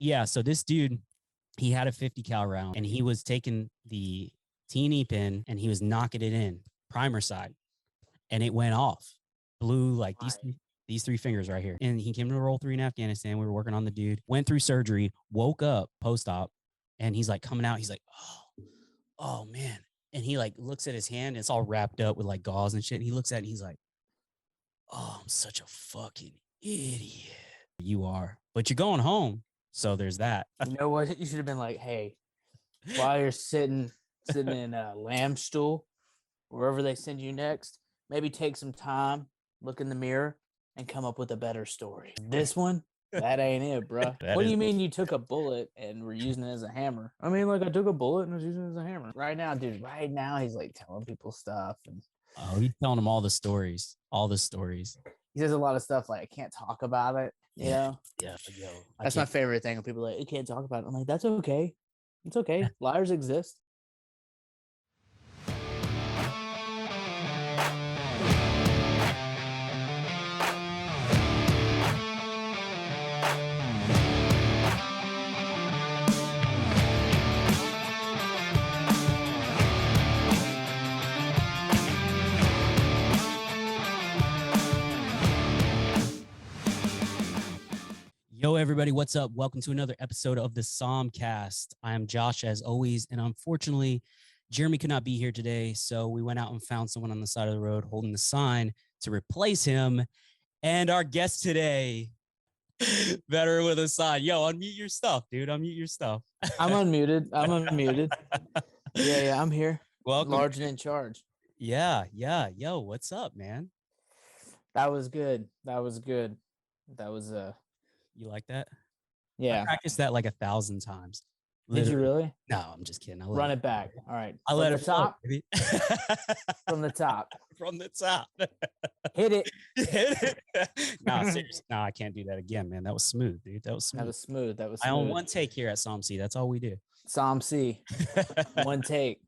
Yeah. So this dude, he had a 50 cal round and he was taking the T&E pin and he was knocking it in primer side and it went off, blew like these three fingers right here. And he came to roll 3 in Afghanistan. We were working on the dude, went through surgery, woke up post-op, and he's like coming out. He's like, oh man. And he like looks at his hand. And it's all wrapped up with like gauze and shit. And he looks at it and he's like, oh, I'm such a fucking idiot. You are, but you're going home. So there's that. You know what? You should have been like, hey, while you're sitting in a lamb stool, wherever they send you next, maybe take some time, look in the mirror, and come up with a better story. This one, that ain't it, bro. What do you mean you took a bullet and were using it as a hammer? I mean, like I took a bullet and was using it as a hammer. Right now, dude, right now he's like telling people stuff. And oh, he's telling them all the stories. He says a lot of stuff like, I can't talk about it. Yeah. Yo, that's my favorite thing when people are like, you can't talk about it. I'm like, that's okay. It's okay. Liars exist. Yo, everybody, what's up? Welcome to another episode of the Somcast. I am Josh, as always, and unfortunately, Jeremy could not be here today, so we went out and found someone on the side of the road holding the sign to replace him. And our guest today, veteran with a sign. Yo, unmute your stuff, dude. Unmute your stuff. I'm unmuted. Yeah, I'm here. Welcome. Large and in charge. Yeah. Yo, what's up, man? That was good. That was You like that? Yeah. I practiced that like 1,000 times. Literally. Did you really? No, I'm just kidding. Run it back. All right. I let it top. From the top. From the top. Hit it. No, seriously. No, I can't do that again, man. That was smooth, dude. That was smooth. I own one take here at SOMC. That's all we do. SOMC. One take.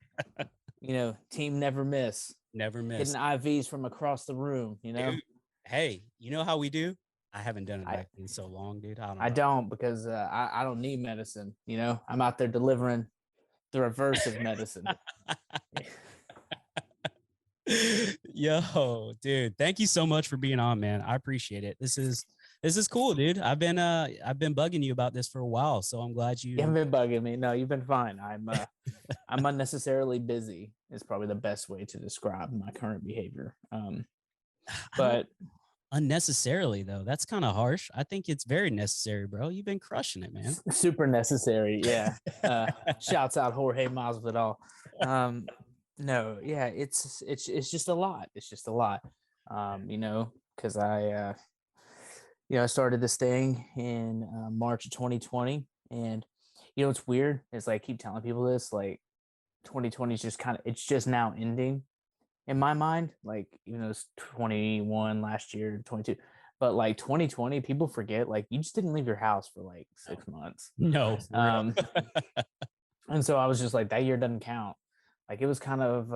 You know, team never miss. Never miss. Hitting IVs from across the room, you know? Dude, hey, you know how we do? I haven't done it back in so long, dude. I don't because I don't need medicine. You know, I'm out there delivering the reverse of medicine. Yo, dude, thank you so much for being on, man. I appreciate it. This is cool, dude. I've been bugging you about this for a while, so I'm glad you haven't been bugging me. No, you've been fine. I'm unnecessarily busy is probably the best way to describe my current behavior. But unnecessarily though, that's kind of harsh. I think it's very necessary, bro. You've been crushing it, man. Super necessary. Yeah. Shouts out Jorge Masvidal. No, yeah, it's just a lot. It's just a lot. You know, because I started this thing in March of 2020, and you know it's weird. It's like I keep telling people this, like 2020 is just it's just now ending. In my mind, like, even though it's 21 last year, 22, but like 2020, people forget, like, you just didn't leave your house for like 6 months. No. And so I was just like, that year doesn't count. Like, it was kind of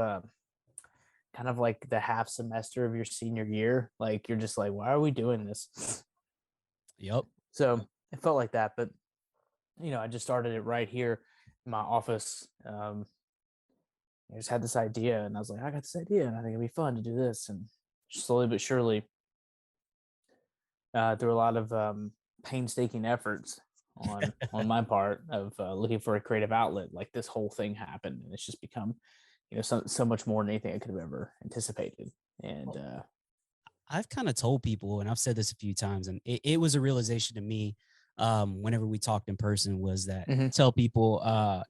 like the half semester of your senior year. Like, you're just like, why are we doing this? Yep. So it felt like that. But, you know, I just started it right here in my office. I just had this idea, and I was like, I got this idea, and I think it'd be fun to do this. And slowly but surely, through a lot of painstaking efforts on my part of looking for a creative outlet, like this whole thing happened, and it's just become, you know, so much more than anything I could have ever anticipated. And I've kind of told people, and I've said this a few times, and it was a realization to me whenever we talked in person, was that tell people,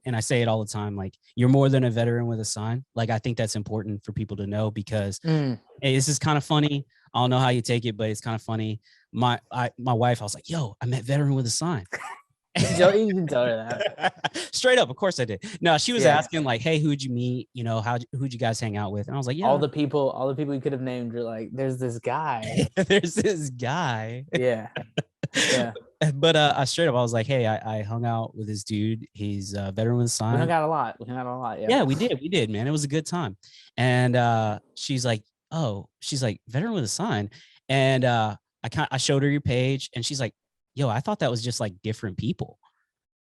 and I say it all the time, like, you're more than a veteran with a sign. Like, I think that's important for people to know, because hey, this is kind of funny. I don't know how you take it, but it's kind of funny. My wife, I was like, yo, I met veteran with a sign. You can tell her that. Straight up, of course I did. No, she was asking like, hey, who'd you meet? You know, who'd you guys hang out with? And I was like, yeah. All the people you could have named, you're like, there's this guy. There's this guy. Yeah. Yeah. But I straight up, I was like, hey, I hung out with this dude. He's a veteran with a sign. We hung out a lot. Yeah. Yeah, we did, man. It was a good time. And she's like, veteran with a sign. And I showed her your page, and she's like, yo, I thought that was just like different people.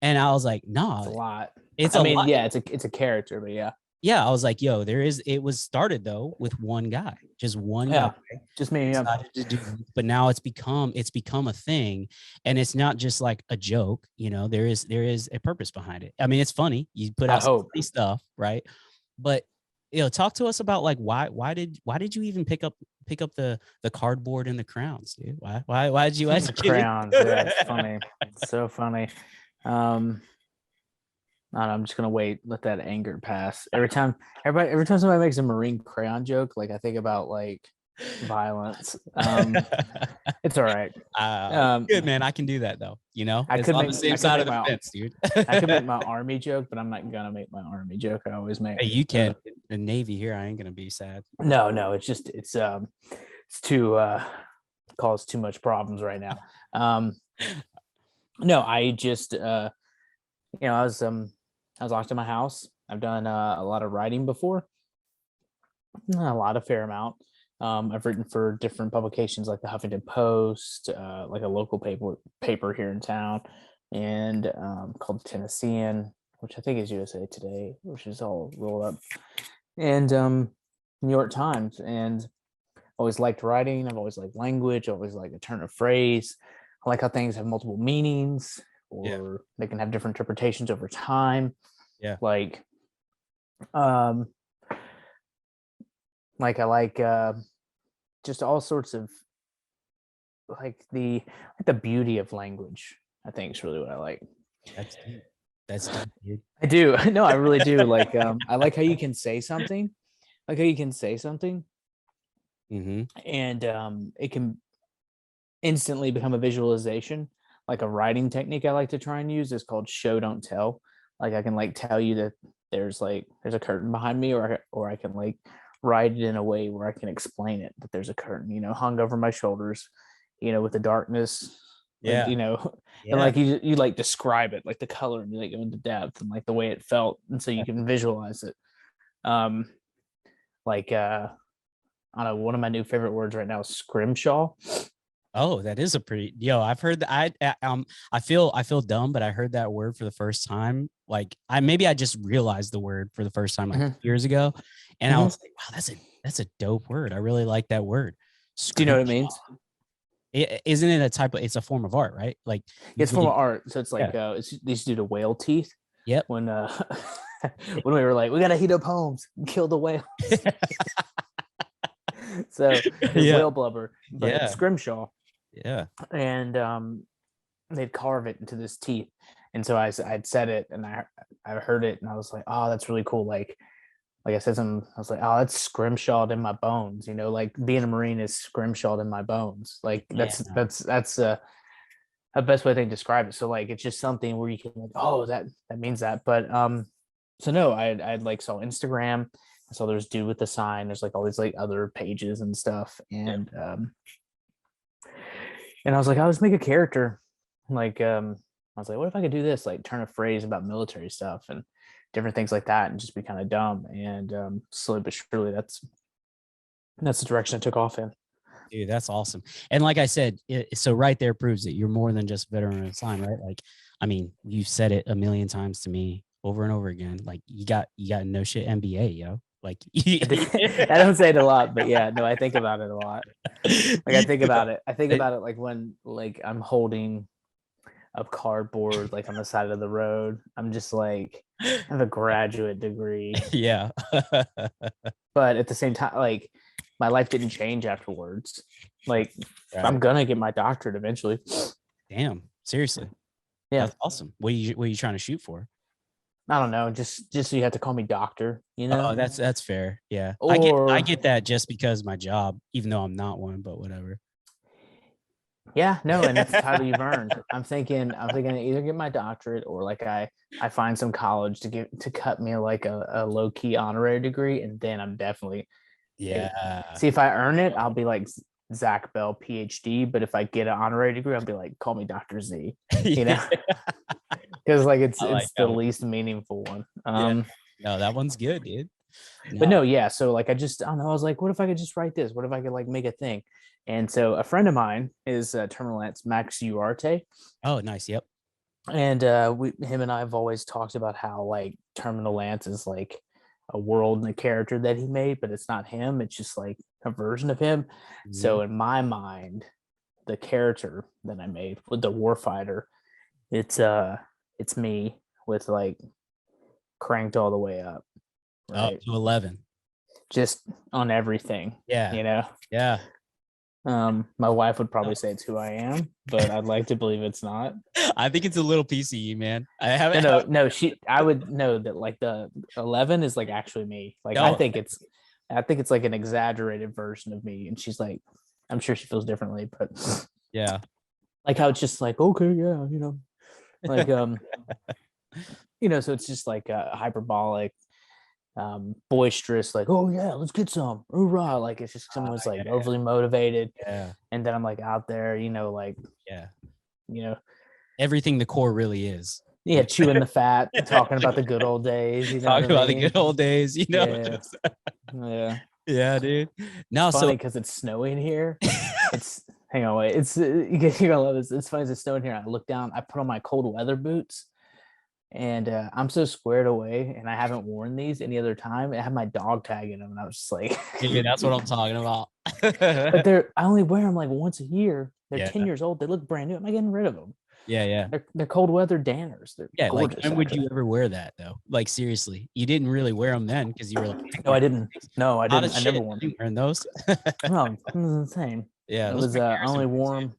And I was like, no, It's a lot. it's I a mean, lot. yeah, it's a character, but yeah. Yeah, I was like, yo, it was started though with one guy, just one Yeah. guy Just me. Yeah. decided to do, but now it's become a thing, and it's not just like a joke, there is a purpose behind it. I mean, it's funny. You put I out some hope. funny stuff, right? But talk to us about like why did you even pick up the cardboard and the crowns, dude? Why did you The crowns. Yeah, it's funny. It's so funny. I don't know, I'm just gonna wait, let that anger pass. Every time somebody makes a Marine crayon joke, like I think about like violence. It's all right. Good, man. I can do that though. I It's could on make the same I could side make of the my fence, dude. I could make my army joke, but I'm not gonna make my army joke. I always make. Hey, you can. The Navy here, I ain't gonna be sad. No, it's just it's too cause too much problems right now. No, I just I was locked in my house. I've done a lot of writing before, a fair amount. I've written for different publications like the Huffington Post, like a local paper here in town, and called Tennessean, which I think is USA Today, which is all rolled up, and New York Times. And always liked writing. I've always liked language. I always like a turn of phrase. I like how things have multiple meanings, or they can have different interpretations over time. Yeah. Like I like just all sorts of like the beauty of language. I think is really what I like. That's deep. That's deep, dude. I do. No, I really do. Like I like how you can say something. Mm-hmm. And it can instantly become a visualization. Like a writing technique I like to try and use is called show don't tell. Like I can like tell you that there's a curtain behind me, or I can like write it in a way where I can explain it, that there's a curtain, hung over my shoulders, with the darkness. Yeah. And like you like describe it, like the color, and you like go into depth and like the way it felt, and so you can visualize it. I don't know, one of my new favorite words right now is scrimshaw. Oh, that is a pretty I've heard that. I feel dumb, but I heard that word for the first time. Like I just realized the word for the first time like years ago. And I was like, wow, that's a dope word. I really like that word. Do you know what it means? Isn't it it's a form of art, right? Like it's a form of art. So it's like it's these do the whale teeth. Yep. When when we were like, we gotta heat up homes and kill the whale. So it's whale blubber, but it's scrimshaw. Yeah. And they'd carve it into this teeth. And so I'd said it, and I heard it, and I was like, oh, that's really cool. Like I said something, I was like, oh, that's scrimshawed in my bones. Like being a Marine is scrimshawed in my bones. Like that's a best way I think to describe it. So like it's just something where you can like, oh, that means that. But so no, I'd like saw Instagram. I saw there's Dude with the Sign. There's like all these like other pages and stuff. And and I was like, I'll just make a character. Like I was like, what if I could do this? Like turn a phrase about military stuff and different things like that, and just be kind of dumb. And slowly but surely, that's the direction I took off in. Dude, that's awesome. And like I said, so right there proves that you're more than just veteran of sign, right? Like, I mean, you've said it a million times to me over and over again. Like you got no shit MBA, yo. Like I don't say it a lot, but yeah, no, I think about it a lot. Like I think about it like when like I'm holding up cardboard like on the side of the road. I'm just like, I have a graduate degree. Yeah. But at the same time, like my life didn't change afterwards. Like I'm gonna get my doctorate eventually. Damn, seriously. Yeah. That's awesome. What are you trying to shoot for? I don't know, just so you have to call me doctor, Oh, that's fair. Yeah. Or, I get that just because my job, even though I'm not one, but whatever. Yeah, no, and that's the title you've earned. I'm thinking either get my doctorate, or like I find some college to cut me like a low key honorary degree, and then I'm definitely See, if I earn it, I'll be like Zach Bell, PhD. But if I get an honorary degree, I'll be like, call me Dr. Z. Because like it's the least meaningful one. No, that one's good, dude. But no, yeah. So like I don't know. I was like, what if I could just write this? What if I could like make a thing? And so a friend of mine is Terminal Lance Max Uarte. Oh, nice. Yep. And him and I have always talked about how like Terminal Lance is like a world and a character that he made, but it's not him. It's just like a version of him. So in my mind, the character that I made with the Warfighter, it's me with like cranked all the way up, Up right? to 11. Just on everything. Yeah. You know? Yeah. My wife would probably say it's who I am, but I'd like to believe it's not. I think it's a little PCE, man. I haven't. No. I would know that like the 11 is like actually me. Like No. I think it's like an exaggerated version of me. And she's like, I'm sure she feels differently, but Yeah. like how it's just like, okay, yeah, like so it's just like hyperbolic, boisterous, like, oh yeah, let's get some, hoorah. Like it's just someone's like overly motivated. Yeah. And then I'm like out there, like Yeah. Everything the core really is. Yeah, chewing the fat, talking about the good old days. Talking about the good old days, Yeah. Yeah. Yeah, dude. No, it's funny because it's snowing here. Hang on, wait. You're gonna love this. It's funny, it's snowing here. I look down, I put on my cold weather boots, and I'm so squared away, and I haven't worn these any other time. I have my dog tag in them, and I was just like, yeah, that's what I'm talking about. But I only wear them like once a year. They're 10 years old. They look brand new. Am I getting rid of them? Yeah. They're cold weather Danners. They're like when would you ever wear that though? Like seriously, you didn't really wear them then because you were like, no, I didn't. I never wore them. Wearing those? No, it was insane. Yeah, it was. I only wore them.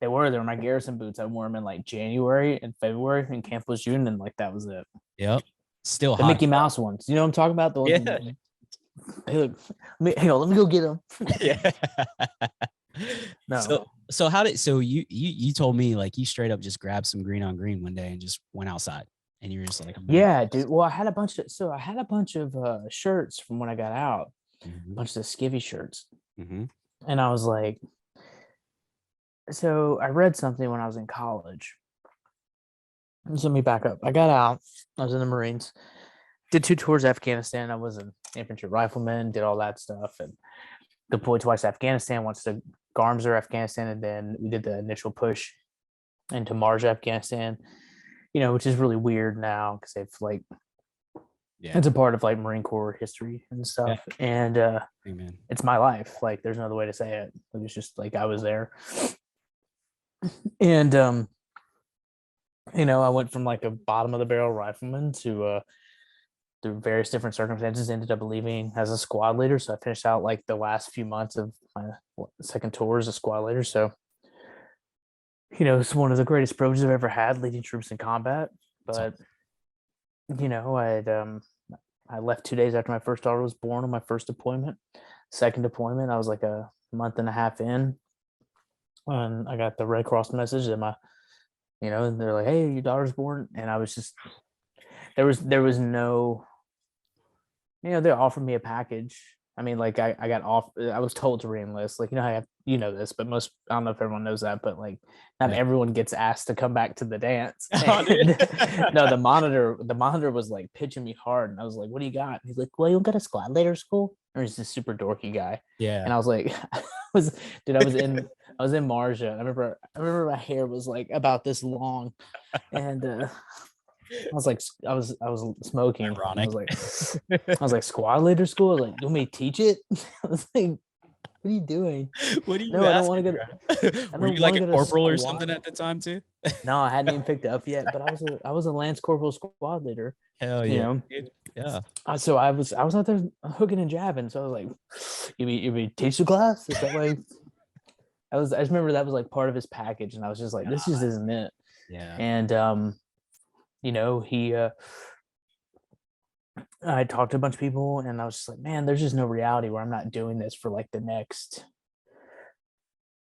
They were my Garrison boots. I wore them in like January and February, and camp was June, and like that was it. Yep. Still the hot. Mickey Mouse ones. You know what I'm talking about? The ones. Yeah. Hey, look, hang on, let me go get them. Yeah. No. So how did you told me like you straight up just grabbed some green on green one day and just went outside and you were just like, yeah, dude. Well, I had a bunch of shirts from when I got out, a bunch of the skivvy shirts, and I was like, so I read something when I was in college. So let me back up. I got out. I was in the Marines. Did 2 tours of Afghanistan. I was an infantry rifleman. Did all that stuff and deployed twice to Afghanistan. Once to Garmser, Afghanistan, and then we did the initial push into Marj, Afghanistan. Which is really weird now because they've like, it's a part of like Marine Corps history and stuff. Yeah. And it's my life. Like, there's no other way to say it. It was just like I was there, and I went from like a bottom of the barrel rifleman to through various different circumstances, ended up leaving as a squad leader. So I finished out like the last few months of my second tour as a squad leader. So, it's one of the greatest privileges I've ever had, leading troops in combat. But, I left 2 days after my first daughter was born on my first deployment. Second deployment, I was like a month and a half in, and I got the Red Cross message that and they're like, hey, your daughter's born. And I was just, there was no, they offered me a package. I mean, like I got off, I was told to re-enlist. Like, I have, this, but I don't know if everyone knows that, but like not everyone gets asked to come back to the dance. No, the monitor was like pitching me hard. And I was like, what do you got? And he's like, well, you don't got a squad leader school? Or he's this super dorky guy. Yeah. And I was like, I was in Marja. I remember my hair was like about this long. And I was smoking. Ironic. I was like, squad leader school? I was like, you want me to teach it? I was like, what are you doing? What are you No, I don't want to go. Were you like a corporal or something at the time too? No, I hadn't even picked it up yet, but I was a Lance Corporal squad leader. Hell yeah. Yeah. So I was out there hooking and jabbing. So I was like, you teach the class? Is that way? I just remember that was like part of his package, and I was just like, this just isn't it. Yeah. And I talked to a bunch of people, and I was just like, man, there's just no reality where I'm not doing this for like the next,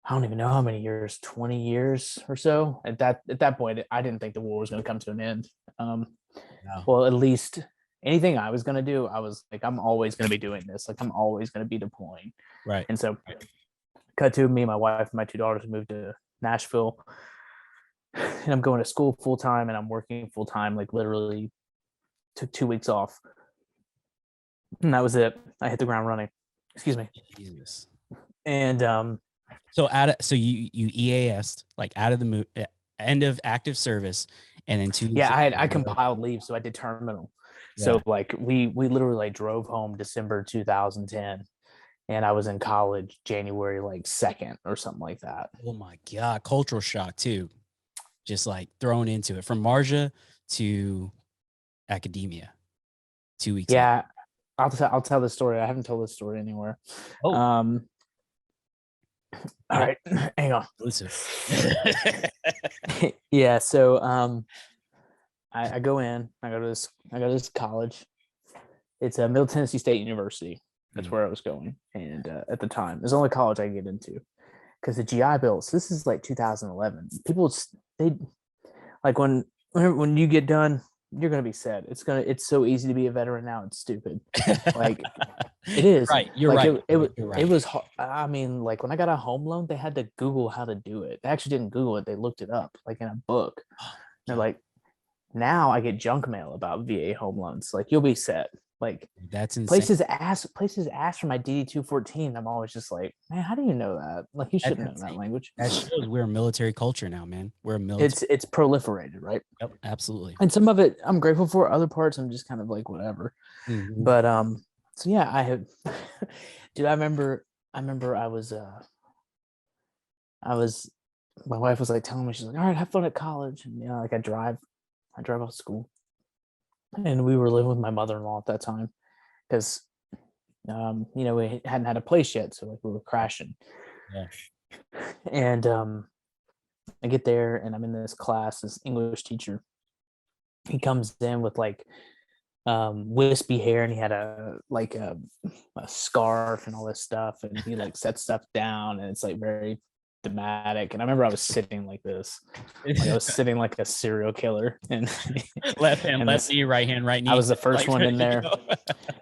I don't even know how many years, 20 years or so. At that point, I didn't think the war was going to come to an end. No. Well, at least anything I was going to do, I was like, I'm always going to be doing this. Like, I'm always going to be deploying. Right. And so cut to me, my wife, and my 2 daughters moved to Nashville, and I'm going to school full time, and I'm working full time. Like, literally took 2 weeks off, and that was it. I hit the ground running. Excuse me. Jesus. And so you EAS'd like out of the end of active service, and then 2 weeks. Yeah, I compiled leave, so I did terminal. So like we literally like drove home December 2010, and I was in college January like 2nd or something like that. Oh my God, cultural shock too. Just like thrown into it from Marja to academia. 2 weeks. Yeah, I'll tell the story. I haven't told this story anywhere. Oh. All right, hang on. Yeah, so I go in. I go to this college. It's a Middle Tennessee State University. That's where I was going, and at the time, it's the only college I could get into because the GI Bill. So this is like 2011. People they like when you get done, you're gonna be set. It's so easy to be a veteran now. It's stupid. Like it is. Right. You're like, right. It was hard. I mean, like when I got a home loan, they had to Google how to do it. They actually didn't Google it. They looked it up like in a book. They're like, now I get junk mail about VA home loans. Like you'll be set. Like that's insane. Places ask for my DD 214. I'm always just like, man, how do you know that? Like you should know that language. That shows we're a military culture now, man. We're a military. It's proliferated, right? Yep, absolutely. And some of it I'm grateful for. Other parts I'm just kind of like whatever. Mm-hmm. But so yeah, I have. Dude, I remember I was. My wife was like telling me, she's like, all right, have fun at college, and like I drive off school. And we were living with my mother-in-law at that time because, we hadn't had a place yet. So like we were crashing. Yeah. And I get there and I'm in this class, this English teacher. He comes in with like wispy hair and he had a scarf and all this stuff. And he like sets stuff down and it's like very thematic. And I remember I was sitting like this. Like I was sitting like a serial killer, and left hand, left knee, right hand, right knee. I was the first one in there.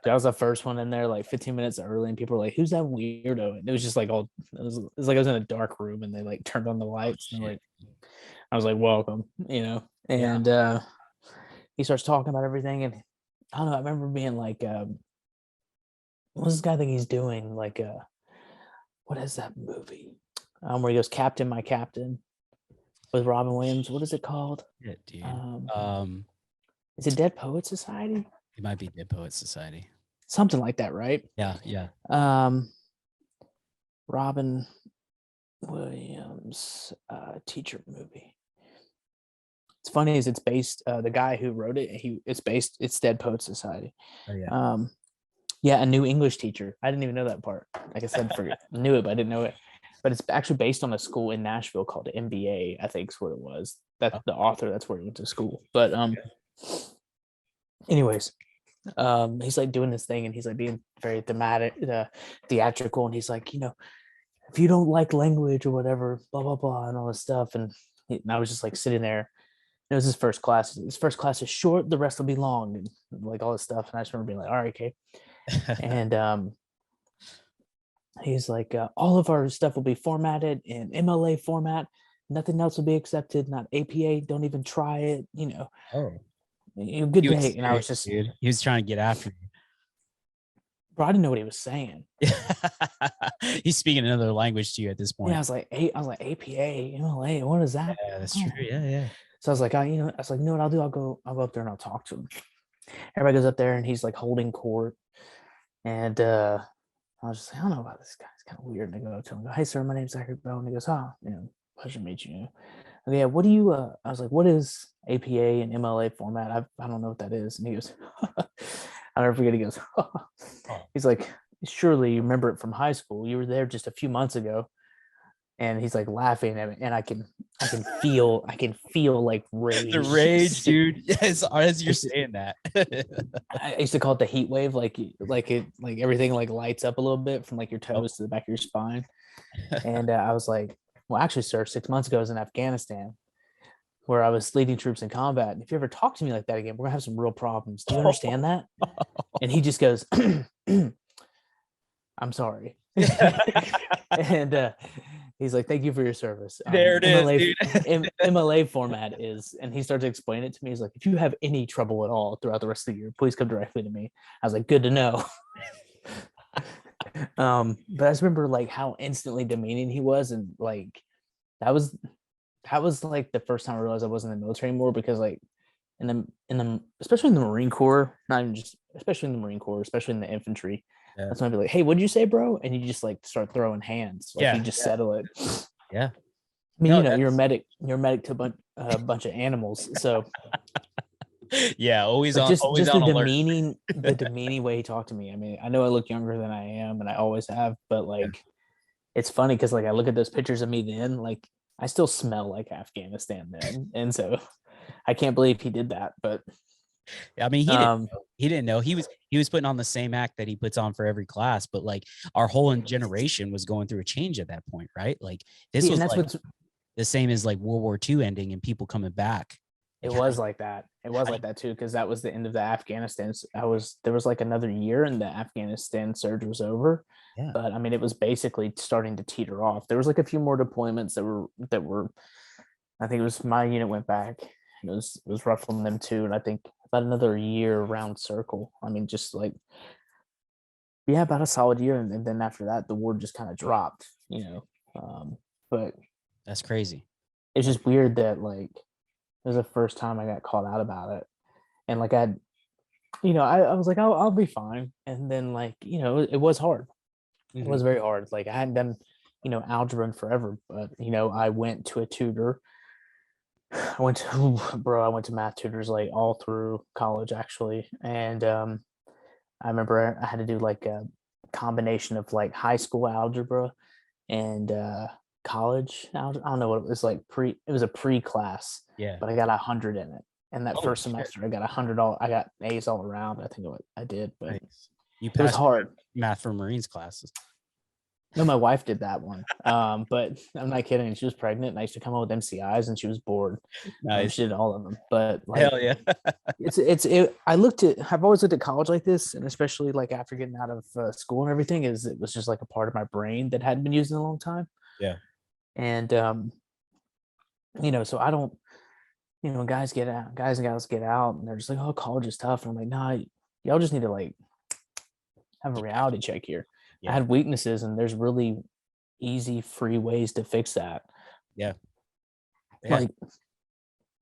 I was the first one in there, like 15 minutes early, and people were like, "Who's that weirdo?" And it was just like all. It was like I was in a dark room, and they like turned on the lights, and like I was like, "Welcome," And he starts talking about everything, and I don't know. I remember being like, "What's this guy think he's doing?" Like, what is that movie? Where he goes, "Captain, my captain," with Robin Williams. What is it called? Yeah, dude. Is it Dead Poets Society? It might be Dead Poets Society. Something like that, right? Yeah. Robin Williams teacher movie. It's funny is it's based the guy who wrote it, it's Dead Poets Society. Oh, yeah. Yeah, a new English teacher. I didn't even know that part. Like I said, knew it, but I didn't know it. But it's actually based on a school in Nashville called MBA, I think is what it was. That's the author, that's where he went to school. But anyways, he's like doing this thing and he's like being very theatrical, and he's like, if you don't like language or whatever, blah blah blah and all this stuff. And I was just like sitting there. It was his first class. His first class is short, the rest will be long, and like all this stuff. And I just remember being like, all right, okay. And he's like, all of our stuff will be formatted in MLA format. Nothing else will be accepted. Not APA. Don't even try it. Oh, good day. And I was just, dude, he was trying to get after you. Bro, I didn't know what he was saying. He's speaking another language to you at this point. Yeah, I was like APA, MLA. What is that? Yeah, that's true. Yeah. So I was like, you know what I'll do? I'll go up there and I'll talk to him. Everybody goes up there and he's like holding court, and I was just like, I don't know about this guy. It's kind of weird. And I go up to him, hey, sir, my name's Zachary Bell. And he goes, pleasure to meet you. Okay, yeah, what do you, I was like, what is APA and MLA format? I don't know what that is. And he goes, I'll never forget. He goes, he's like, surely you remember it from high school. You were there just a few months ago. And he's like laughing at me, and I can feel like rage. The rage, dude. Yes, as you're saying that. I used to call it the heat wave, like everything like lights up a little bit from like your toes to the back of your spine. And I was like, well, actually, sir, 6 months ago I was in Afghanistan, where I was leading troops in combat. And if you ever talk to me like that again, we're gonna have some real problems. Do you understand that? And he just goes, I'm sorry. And he's like, thank you for your service. There it MLA, is, dude. MLA format is, and he started to explain it to me. He's like, if you have any trouble at all throughout the rest of the year, please come directly to me. I was like, good to know. But I just remember like how instantly demeaning he was, and like that was that was like the first time I realized I wasn't in the military anymore, because like in the especially in the Marine Corps, not even just especially in the Marine Corps, especially in the infantry, Yeah. that's when I'd be like, hey, what'd you say, bro? And you just like start throwing hands, like Yeah. you just settle it. Yeah. I mean, No, you know, you're a medic to a bunch of animals, so yeah, always but on just the alert. demeaning way he talked to me. I mean, I know I look younger than I am, and I always have, but like, it's funny because like I look at those pictures of me then, like I still smell like Afghanistan then, and so I can't believe he did that. But I mean, he didn't know. He was putting on the same act that he puts on for every class, but like our whole generation was going through a change at that point, right? Like this see, was and that's like what's the same as like World War II ending and people coming back. it Like, was like that. It was like that too, because that was the end of the Afghanistan. There was like another year, and the Afghanistan surge was over. yeah. But I mean, it was basically starting to teeter off. There was like a few more deployments that were. I think it was my unit went back. It was rough on them too, and I think about another year round circle. I mean, just like yeah, about a solid year, and then after that, the war just kind of dropped. You know, but That's crazy. it's just weird that like it was the first time I got called out about it, and like I was like, I'll be fine, and then like it was hard. It was very hard. Like I hadn't done algebra in forever, but I went to a tutor. I went to math tutors like all through college actually, and I remember I had to do like a combination of like high school algebra and college algebra. I don't know what it was like it was a pre-class, Yeah. but I got 100 in it. And that Oh, first shit. semester I got 100 all I got A's all around. I think I did, but Nice. You it was passed hard. math for Marines classes. No, my wife did that one. But I'm not kidding. She was pregnant and I used to come out with MCIs and she was bored. Nice. She did all of them. But like Hell yeah. I've always looked at college like this, and especially like after getting out of school and everything, is it was just like a part of my brain that hadn't been used in a long time. Yeah. And so I don't, guys and gals get out and they're just like, oh, college is tough. And I'm like, nah, y'all just need to like have a reality check here. I Yeah. had weaknesses, and there's really easy, free ways to fix that. Yeah. Like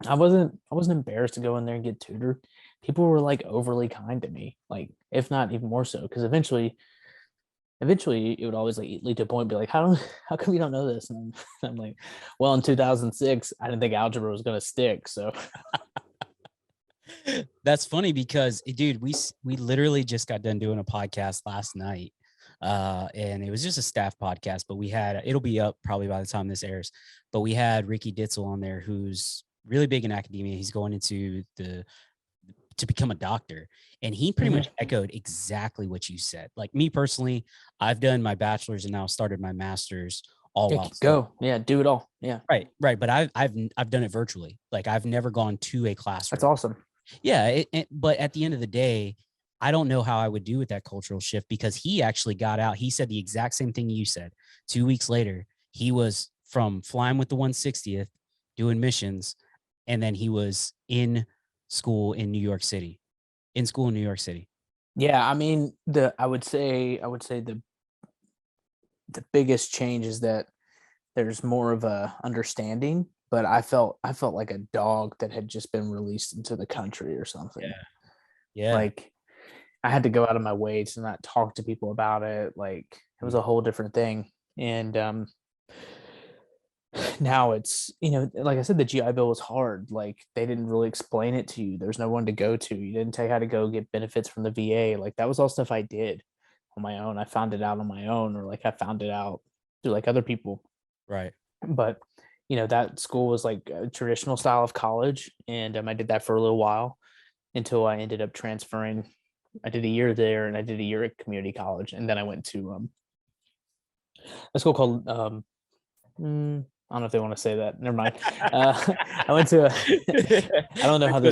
I wasn't embarrassed to go in there and get tutored. People were like overly kind to me, like if not even more so, because eventually it would always like lead to a point, be like, how come you don't know this? And I'm like, well, in 2006, I didn't think algebra was gonna stick, so. That's funny because dude, we literally just got done doing a podcast last night. And it was just a staff podcast, but it'll be up probably by the time this airs, but we had Ricky Ditzel on there, who's really big in academia. He's going into to become a doctor, and he pretty much echoed exactly what you said. Like me personally, I've done my bachelor's and now started my master's all while do it all. Yeah. Right. But I've done it virtually. Like I've never gone to a classroom. That's awesome. Yeah. But at the end of the day, I don't know how I would do with that cultural shift, because he actually got out. He said the exact same thing you said. 2 weeks later, he was from flying with the 160th, doing missions, and then he was in school in New York City. Yeah, I mean, I would say the biggest change is that there's more of a understanding, but I felt like a dog that had just been released into the country or something. Yeah. Like I had to go out of my way to not talk to people about it. Like it was a whole different thing. And now it's, like I said, the GI Bill was hard. Like they didn't really explain it to you. There's no one to go to. You didn't tell you how to go get benefits from the VA. Like that was all stuff I did on my own. I found it out on my own, or like I found it out through like other people. Right. But that school was like a traditional style of college, and I did that for a little while until I ended up transferring. I did a year there, and I did a year at community college, and then I went to a school called I don't know if they want to say that. Never mind. I went to I don't know how the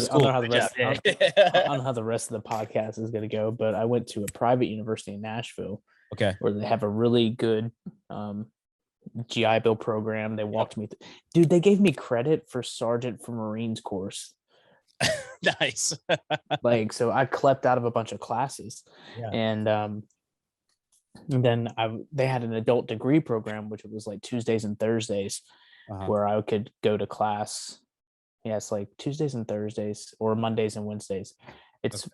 rest of the podcast is going to go, but I went to a private university in Nashville. Okay. Where they have a really good GI Bill program. They walked me dude, they gave me credit for Sergeant for Marines course. Nice. Like, so I clept out of a bunch of classes. Yeah. And then they had an adult degree program, which was like Tuesdays and Thursdays. where I could go to class. Yeah, it's like Tuesdays and Thursdays or Mondays and Wednesdays. It's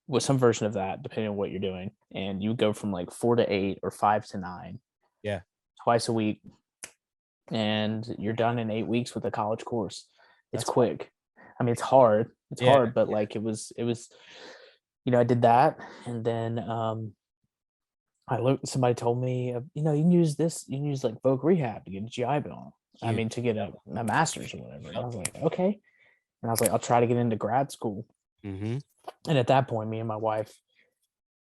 with some version of that, depending on what you're doing. And you go from like 4 to 8 or 5 to 9. Yeah. Twice a week. And you're done in 8 weeks with a college course. It's That's quick. I mean, it's hard. It's hard, but like it was, I did that. And then I looked, somebody told me, you can use like voc rehab to get a GI Bill. I mean, to get a master's or whatever. And I was like, okay. And I was like, I'll try to get into grad school. Mm-hmm. And at that point, me and my wife,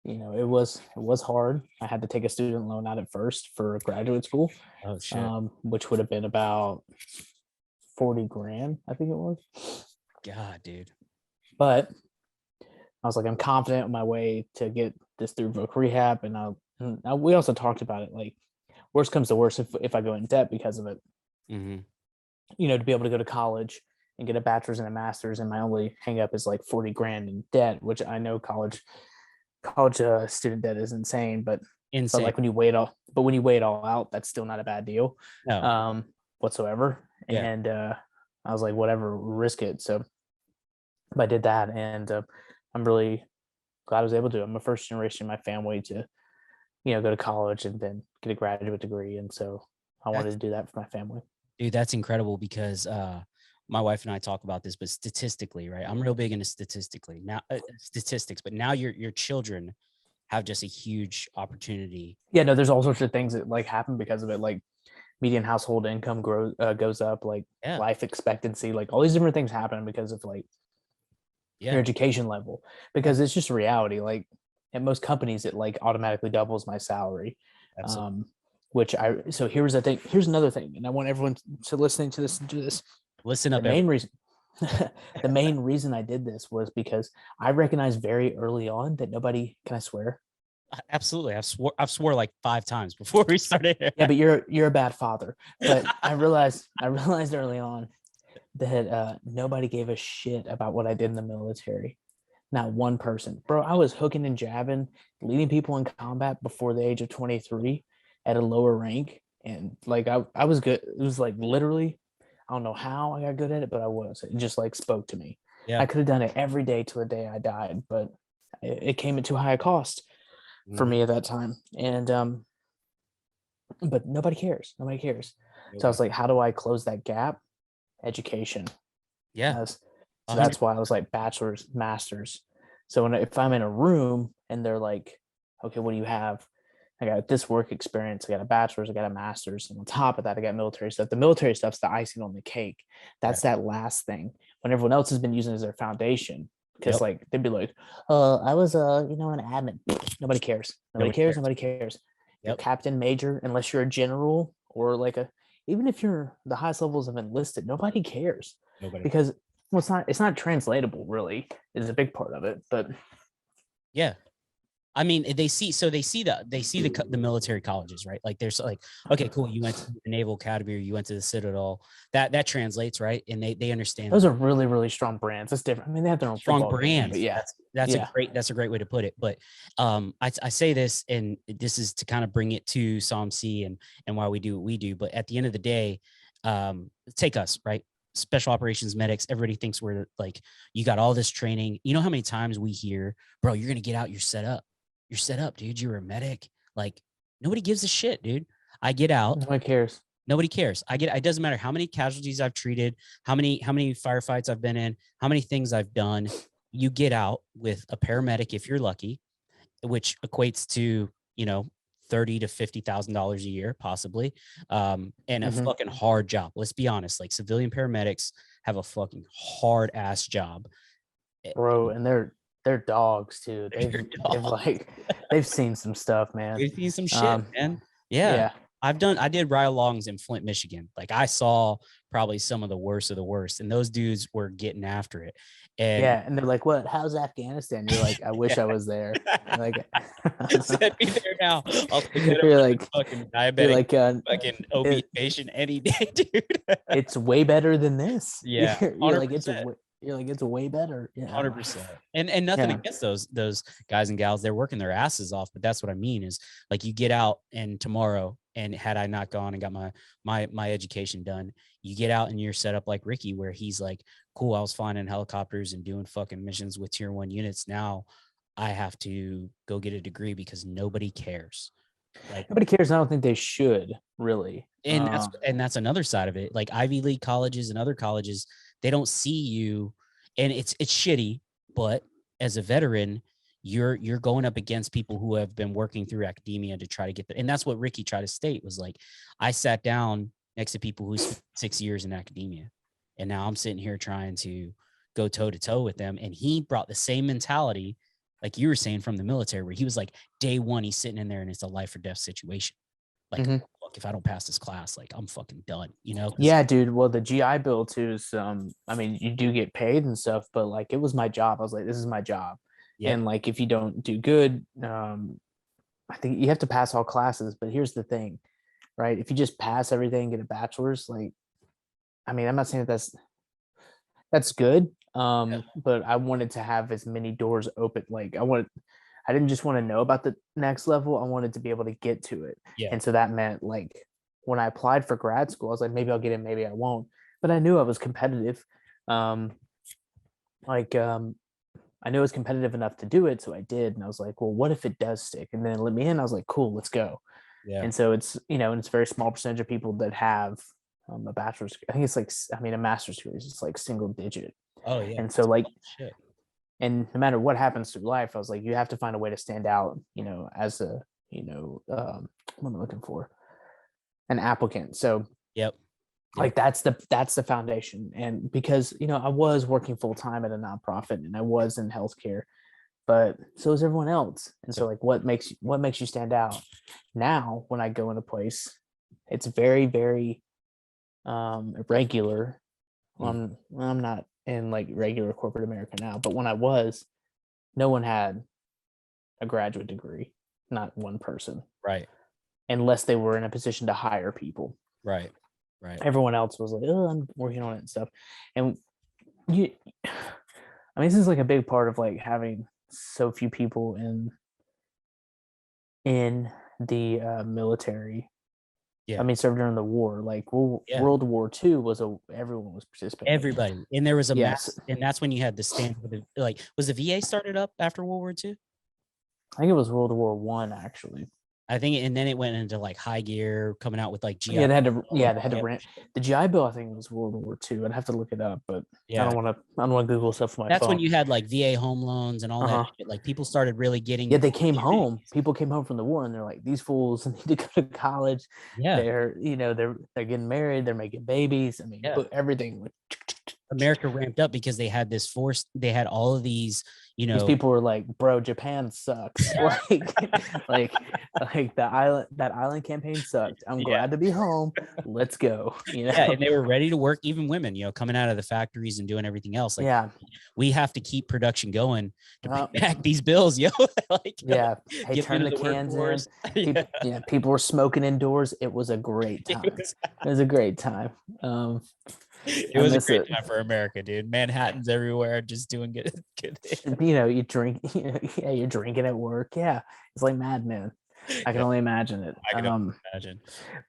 it was hard. I had to take a student loan out at first for graduate school. Oh shit. Which would have been about 40 grand, I think it was. God, dude. But I was like, I'm confident on my way to get this through voc rehab. And we also talked about it, like, worst comes to worst if I go in debt because of it. Mm-hmm. To be able to go to college and get a bachelor's and a master's, and my only hang up is like 40 grand in debt, which I know college student debt is insane, but like when you weigh it all out, that's still not a bad deal. No. Whatsoever. Yeah. And I was like, whatever, risk it. So I did that, and I'm really glad I was able to. I'm a first generation in my family to go to college and then get a graduate degree, and so I wanted to do that for my family. Dude, that's incredible, because my wife and I talk about this, but statistically, right? I'm real big into statistics, but now your children have just a huge opportunity. Yeah, no, there's all sorts of things that like happen because of it. Like median household income goes up, like life expectancy, like all these different things happen because of like your education level, because it's just a reality. Like at most companies, it like automatically doubles my salary. So here's another thing, and I want everyone to listen to this. Listen up. The main reason I did this was because I recognized very early on that nobody, can I swear? Absolutely. I've swore like 5 times before we started. Yeah, but you're a bad father. But I realized early on that nobody gave a shit about what I did in the military. Not one person. Bro, I was hooking and jabbing, leading people in combat before the age of 23 at a lower rank. And like I was good. It was like literally, I don't know how I got good at it, but I was. It just like spoke to me. Yeah. I could have done it every day till the day I died, but it came at too high a cost for me at that time. And but nobody cares. So I was like, how do I close that gap? Education. Yeah. So that's why I was like bachelor's, master's. So if I'm in a room and they're like, okay, what do you have? I got this work experience. I got a bachelor's. I got a master's. And on top of that, I got military stuff. The military stuff's the icing on the cake. That's that last thing. When everyone else has been using it as their foundation. Because like they'd be like, I was an admin. Nobody cares. Nobody cares. You're captain, major, unless you're a general or like even if you're the highest levels of enlisted, nobody cares. Because it's not translatable really is a big part of it. But yeah. I mean, they see the military colleges, right? Like there's like, okay, cool. You went to the Naval Academy or you went to the Citadel. That translates, right? And they understand. Those are really, really strong brands. That's different. I mean, they have their own strong brands. But yeah, that's a great way to put it. But I say this, and this is to kind of bring it to SOMC and why we do what we do. But at the end of the day, take us, right? Special operations medics. Everybody thinks we're like, you got all this training. You know how many times we hear, bro, you're gonna get out, you're set up. You're set up, dude. You're a medic. Like nobody gives a shit, dude. I get out. Nobody cares. It doesn't matter how many casualties I've treated, how many firefights I've been in, how many things I've done. You get out with a paramedic if you're lucky, which equates to, $30,000 to $50,000 a year, possibly. And a fucking hard job. Let's be honest. Like civilian paramedics have a fucking hard ass job. Bro, and they're dogs too. They've seen some stuff, man. They've seen some shit, man. Yeah. I did ride-alongs in Flint, Michigan. Like I saw probably some of the worst, and those dudes were getting after it. And they're like, "What? How's Afghanistan?" You're like, "I wish I was there." Like, send me there now. You're like fucking diabetic, fucking obese patient any day, dude. It's way better than this. Yeah, you're like you're like, it's way better. Yeah. 100%. And nothing against those guys and gals. They're working their asses off, but that's what I mean is like you get out and tomorrow, and had I not gone and got my education done, you get out and you're set up like Ricky, where he's like, cool, I was flying in helicopters and doing fucking missions with tier 1 units. Now I have to go get a degree because nobody cares. Like nobody cares. I don't think they should really. And that's another side of it. Like Ivy League colleges and other colleges, they don't see you, and it's shitty. But as a veteran, you're going up against people who have been working through academia to try to get there. And that's what Ricky tried to state was like, I sat down next to people who spent 6 years in academia, and now I'm sitting here trying to go toe to toe with them. And he brought the same mentality, like you were saying, from the military, where he was like, day one, he's sitting in there and it's a life or death situation. Like, look, if I don't pass this class, like I'm fucking done, you know? Yeah, dude. Well, the GI Bill too is, I mean, you do get paid and stuff, but like it was my job. I was like, this is my job. Yep. And like, if you don't do good, I think you have to pass all classes. But here's the thing, right? If you just pass everything, get a bachelor's, like, I mean, I'm not saying that's good. But I wanted to have as many doors open. Like I didn't just want to know about the next level. I wanted to be able to get to it. Yeah. And so that meant like when I applied for grad school, I was like, maybe I'll get in, maybe I won't. But I knew I was competitive. I knew I was competitive enough to do it. So I did. And I was like, well, what if it does stick? And then it let me in. I was like, cool, let's go. Yeah. And so it's, and it's a very small percentage of people that have a bachelor's. I think it's like, a master's degree is just like single digit. Oh yeah. And so like, shit. And no matter what happens through life, I was like, you have to find a way to stand out, as a, what am I looking for? An applicant. So like that's the foundation. And because, I was working full time at a nonprofit and I was in healthcare, but so is everyone else. And so like, what makes you stand out? Now, when I go in a place, it's very, very irregular. I'm not in like regular corporate America now, but when I was, no one had a graduate degree, not one person, right? Unless they were in a position to hire people, right? Everyone else was like, oh, I'm working on it and stuff. And this is like a big part of like having so few people in the military. Yeah. I mean, served during the war, like World War II everyone was participating. Everybody. And there was a mass, and that's when you had the stand for the, like, was the VA started up after World War II? I think it was World War I, actually. I think, and then it went into like high gear, coming out with like GI. Yeah, they had to rent the GI Bill. I think it was World War II. I'd have to look it up, but I don't want to Google stuff for my phone. That's when you had like VA home loans and all that shit. Like people started really getting. Yeah, they came home. People came home from the war, and they're like, these fools need to go to college. Yeah, they're getting married. They're making babies. I mean, everything. America ramped up because they had this force. They had all of these. These people were like, bro, Japan sucks. like that island campaign sucked. I'm glad to be home. Let's go. Yeah, and they were ready to work. Even women, coming out of the factories and doing everything else. Like, we have to keep production going to bring back these bills, Hey, turn the cans in. People were smoking indoors. It was a great time. It was a great time. It was a great time for America, dude. Manhattan's everywhere, just doing good. You drink. You're drinking at work. Yeah, it's like Mad Men. I can only imagine it. I can only imagine.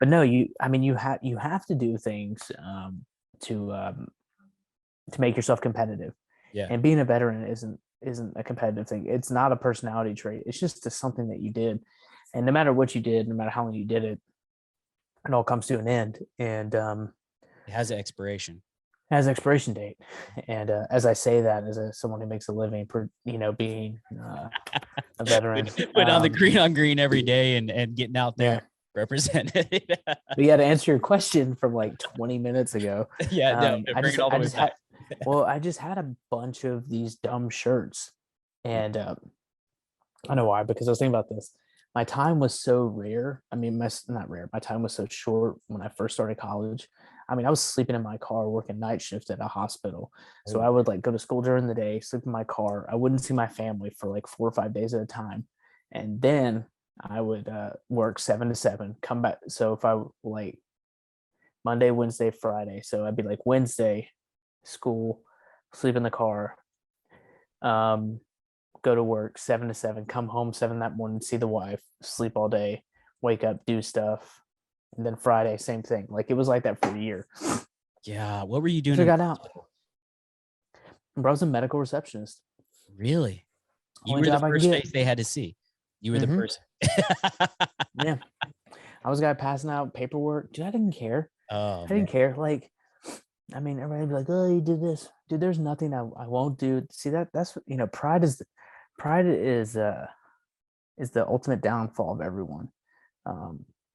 But no, you have to do things to make yourself competitive. Yeah. And being a veteran isn't a competitive thing. It's not a personality trait. It's just something that you did, and no matter what you did, no matter how long you did it, it all comes to an end. And it has an expiration. It has an expiration date. And as I say that, as someone who makes a living, being a veteran, on the green on green every day and getting out there representing. But yeah, to answer your question from like 20 minutes ago. Yeah, I just had a bunch of these dumb shirts, and I know why, because I was thinking about this. My time was so rare. I mean, not rare. My time was so short when I first started college. I mean, I was sleeping in my car, working night shift at a hospital. So I would like go to school during the day, sleep in my car. I wouldn't see my family for like 4 or 5 days at a time. And then I would work 7 to 7, come back. So if I like Monday, Wednesday, Friday. So I'd be like Wednesday, school, sleep in the car, go to work 7 to 7, come home 7 that morning, see the wife, sleep all day, wake up, do stuff, and then Friday, same thing. Like it was like that for a year. Yeah. What were you doing? So I got out. Bro, I was a medical receptionist. Really? You Only were the job I could first get. face they had to see. You were the person. Yeah. I was a guy passing out paperwork. Dude, I didn't care. Oh, I didn't care. Like, I mean, everybody would be like, "Oh, you did this, dude." There's nothing I won't do. See that's pride is the ultimate downfall of everyone.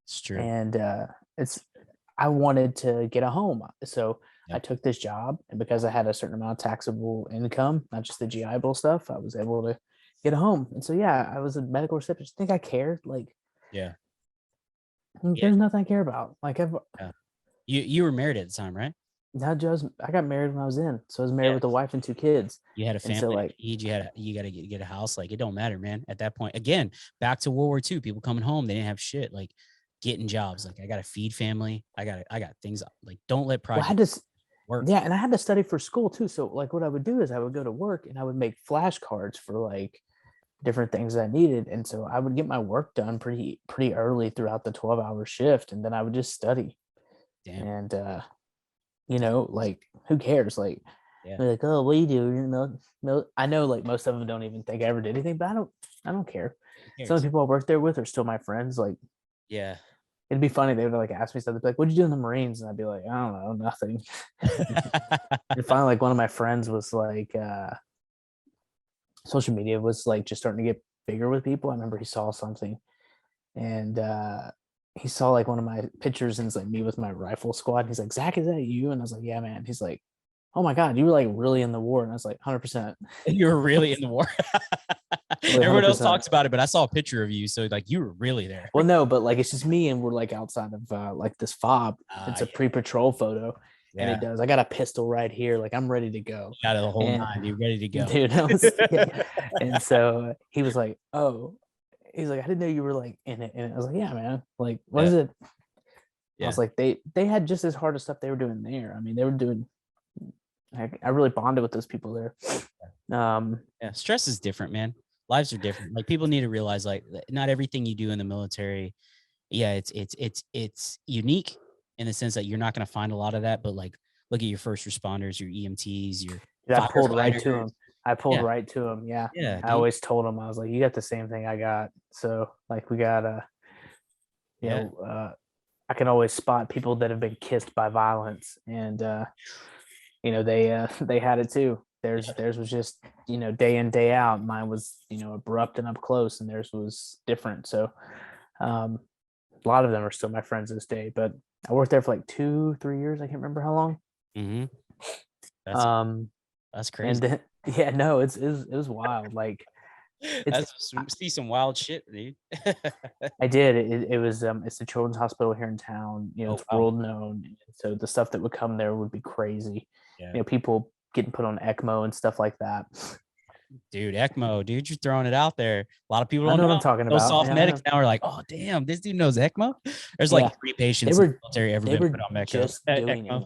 It's true. And it's I wanted to get a home, so I Yep. took this job, and because I had a certain amount of taxable income, not just the GI Bill stuff, I was able to get a home. And so yeah, I was a medical receptionist. Think I cared? Like, Yeah. there's nothing I care about. Like Yeah. You were married at the time, right? not just I got married when I was in, so I was married with a wife and 2 kids. You had a And family so to like feed. You got to get a house. Like it don't matter, man. At that point, again, back to World War II, people coming home, they didn't have shit. Like getting jobs. Like I got to feed family. I got things. Like don't let pride well, I had to work. yeah, and I had to study for school too. So like what I would do is I would go to work and I would make flashcards for like different things I needed. And so I would get my work done pretty early throughout the 12-hour shift, and then I would just study. Damn. And like who cares? Like Yeah. they're like, "Oh, what do you do?" No, I know like most of them don't even think I ever did anything, but I don't care. Some of the people I work there with are still my friends. Like, yeah. it'd be funny. They would like ask me stuff. They'd be like, "What'd you do in the Marines?" And I'd be like, "I don't know, nothing." And finally, like one of my friends was like, social media was like just starting to get bigger with people. I remember he saw something, and he saw like one of my pictures, and it's like me with my rifle squad. And he's like, "Zach, is that you?" And I was like, "Yeah, man." He's like, "Oh my god, you were like really in the war." And I was like, 100%. You were really in the war. Really Everyone else 100%. talks about it, but I saw a picture of you, so like you were really there. Well, no, but like it's just me, and we're like outside of like this fob. It's a pre-patrol photo, and it does. I got a pistol right here, like I'm ready to go. Out of the whole And, 9, dude, ready to go. dude. And so he was like, "Oh," he's like, "I didn't know you were like in it." And I was like, "Yeah, man. Like, what is it?" I was like, they had just as hard of stuff they were doing there. I mean, they were doing. I really bonded with those people there. Stress is different, man. Lives are different. Like people need to realize, like, not everything you do in the military, it's unique in the sense that you're not going to find a lot of that. But like, look at your first responders, your EMTs, your I pulled right to him. Right to him. Yeah. Yeah. I always told him, I was like, "You got the same thing I got." So like we got I can always spot people that have been kissed by violence, and they had it too. Theirs was just day in day out. Mine was abrupt and up close, and theirs was different. So a lot of them are still my friends this day. But I worked there for like 2-3 years. I can't remember how long. Mm-hmm. That's crazy. And then, yeah, no, it was wild. Like see some wild shit, dude. I did. It was it's a children's hospital here in town. It's world known. So the stuff that would come there would be crazy. Yeah. People getting put on ECMO and stuff like that. Dude, ECMO, dude, you're throwing it out there. A lot of people I don't know what I'm talking Those about. SOF Medics now are like, "Oh, damn, this dude knows ECMO." There's like 3 patients in the military ever been put on ECMO. Just doing it.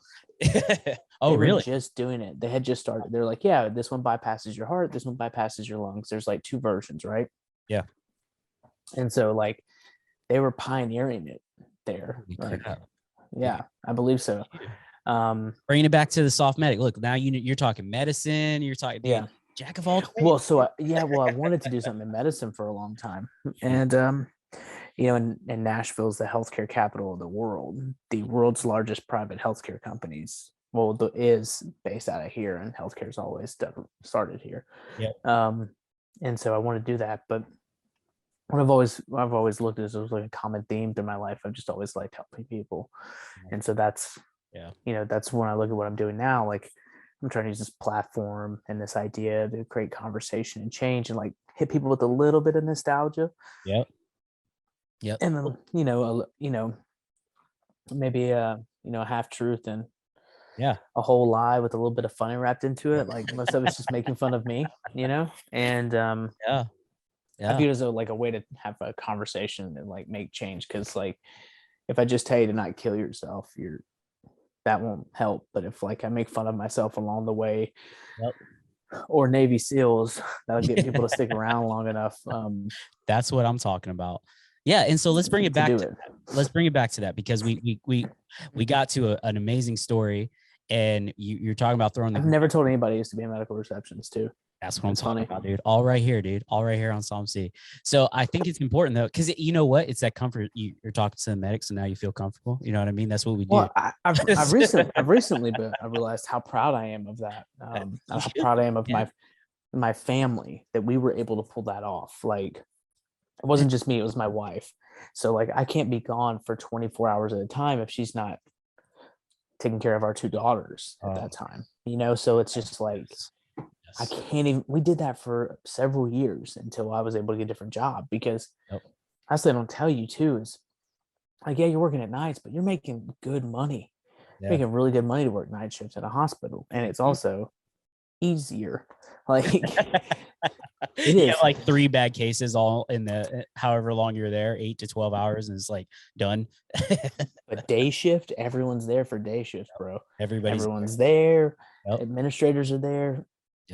Oh, they really? were just doing it. They had just started. They're like, "Yeah, this one bypasses your heart. This one bypasses your lungs." There's like 2 versions, right? Yeah. And so like they were pioneering it there. Like, yeah, I believe so. Bringing it back to the SOF Medic. Look, now you're talking medicine. You're talking jack of all trades. Well, so I wanted to do something in medicine for a long time, and and Nashville's the healthcare capital of the world. The world's largest private healthcare companies, is based out of here, and healthcare's always started here. Yeah. And so I want to do that, but what I've always looked at as like a common theme through my life. I've just always liked helping people, and so that's that's when I look at what I'm doing now. Like I'm trying to use this platform and this idea to create conversation and change, and like hit people with a little bit of nostalgia. Yep. And then maybe a half truth and a whole lie with a little bit of funny wrapped into it. Like most of it's just making fun of me, and I view it as like a way to have a conversation and like make change. Because like if I just tell you to not kill yourself, that won't help. But if like I make fun of myself along the way, Yep. or Navy SEALs, that'll get people to stick around long enough. That's what I'm talking about. Yeah, and so let's bring it back. Let's bring it back to that, because we got to an amazing story, and you're talking about throwing the. I've never told anybody I used to be a medical receptionist too. That's what I'm talking about, dude. All right here, dude. All right here on Psalm C. So I think it's important though, because you know what? It's that comfort. You're talking to the medics, and now you feel comfortable. You know what I mean? That's what we do. Well, I've recently been, I realized how proud I am of that. How proud I am of my family that we were able to pull that off. Like, it wasn't just me; it was my wife. So like, I can't be gone for 24 hours at a time if she's not taking care of our 2 daughters at that time. You know, so it's just like. I can't even, we did that for several years until I was able to get a different job, because that's what I don't tell you too, is like, yeah, you're working at nights, but you're making good money. You're making really good money to work night shifts at a hospital. And it's also easier. Like, it is like 3 bad cases all in the, however long you're there, 8 to 12 hours, and it's like done. But day shift, everyone's there for day shift, bro. Everyone's there. Administrators are there.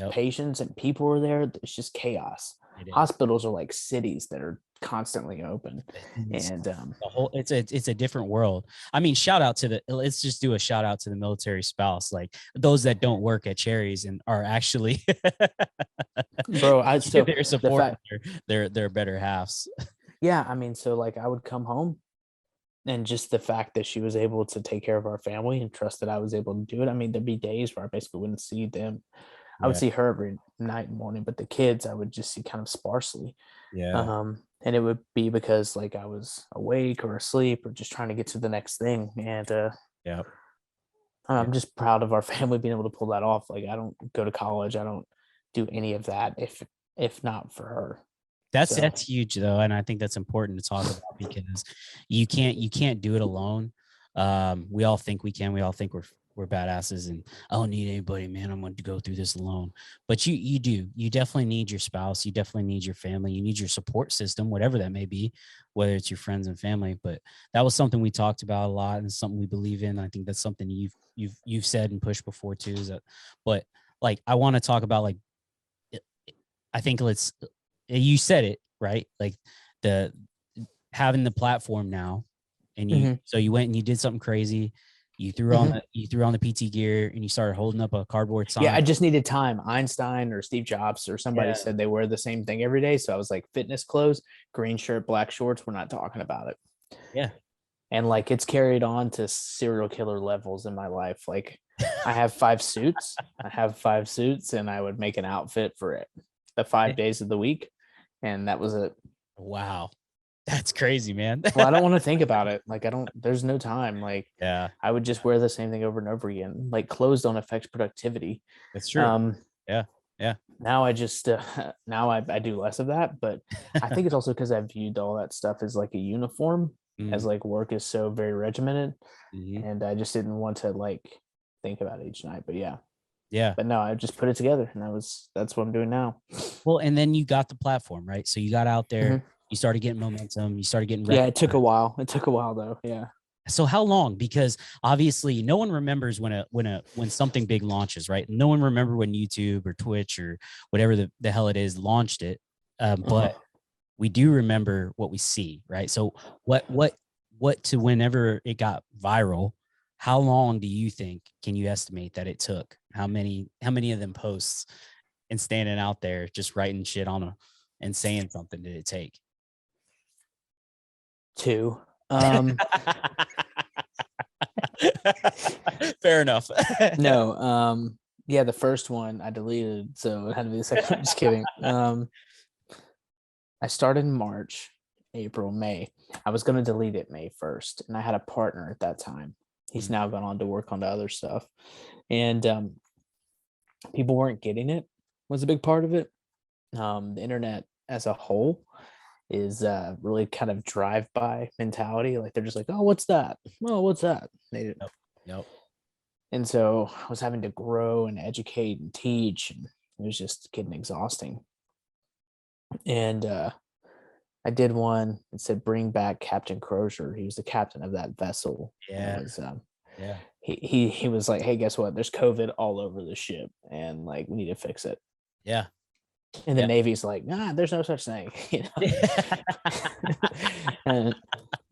Patients and people are there. It's just chaos. Hospitals are like cities that are constantly open, and the whole, it's a different world. I mean, let's just do a shout out to the military spouse, like those that don't work at Cherries and are actually bro, they're supporting their better halves. Yeah, I mean, so like I would come home, and just the fact that she was able to take care of our family and trust that I was able to do it. I mean, there'd be days where I basically wouldn't see them. I would see her every night and morning, but the kids I would just see kind of sparsely. And it would be because like I was awake or asleep or just trying to get to the next thing. And I'm just proud of our family being able to pull that off. Like, I don't go to college. I don't do any of that if not for her. That's huge though, and I think that's important to talk about, because you can't do it alone. We all think we can. We all think we're badasses, and I don't need anybody, man. I'm going to go through this alone. But you do. You definitely need your spouse. You definitely need your family. You need your support system, whatever that may be, whether it's your friends and family. But that was something we talked about a lot, and something we believe in. I think that's something you've said and pushed before too. But like, I want to talk about, like, I think you said it right, like having the platform now, and so you went and you did something crazy. You threw on the PT gear and you started holding up a cardboard sign. Yeah, I just needed time. Einstein or Steve Jobs or somebody said they wear the same thing every day. So I was like, fitness clothes, green shirt, black shorts. We're not talking about it. Yeah. And like, it's carried on to serial killer levels in my life. Like, I have 5 suits. And I would make an outfit for it the 5 days of the week. And that was it. Wow. That's crazy, man. Well, I don't want to think about it. Like, there's no time. Like, I would just wear the same thing over and over again. Like, clothes don't affect productivity. That's true. Yeah. Now I just, now I do less of that, but I think it's also because I viewed all that stuff as like a uniform, as like work is so very regimented. And I just didn't want to like think about it each night, but yeah. But no, I just put it together, and that's what I'm doing now. Well, and then you got the platform, right? So you got out there, you started getting momentum, you started getting it took a while. It took a while though. Yeah. So how long? Because obviously no one remembers when something big launches, right? No one remember when YouTube or Twitch or whatever the hell it is launched it. But we do remember what we see, right? So what to whenever it got viral, how long do you think, can you estimate that it took? How many of them posts and standing out there just writing shit on and saying something did it take? 2. Fair enough. No. Yeah, the first one I deleted, so it had to be the second one. Just kidding. I started in March, April, May. I was going to delete it May 1st, and I had a partner at that time. He's now gone on to work on the other stuff, and people weren't getting it. Was a big part of it. The internet as a whole is really kind of drive-by mentality. Like, they're just like, oh, what's that? Oh, what's that? They didn't. Nope. And so I was having to grow and educate and teach, and it was just getting exhausting. And I did one that said, bring back Captain Crozier. He was the captain of that vessel. Yeah. It was Yeah. He was like, hey, guess what? There's COVID all over the ship, and like we need to fix it. Yeah. And the Yeah. Navy's like, nah, there's no such thing, and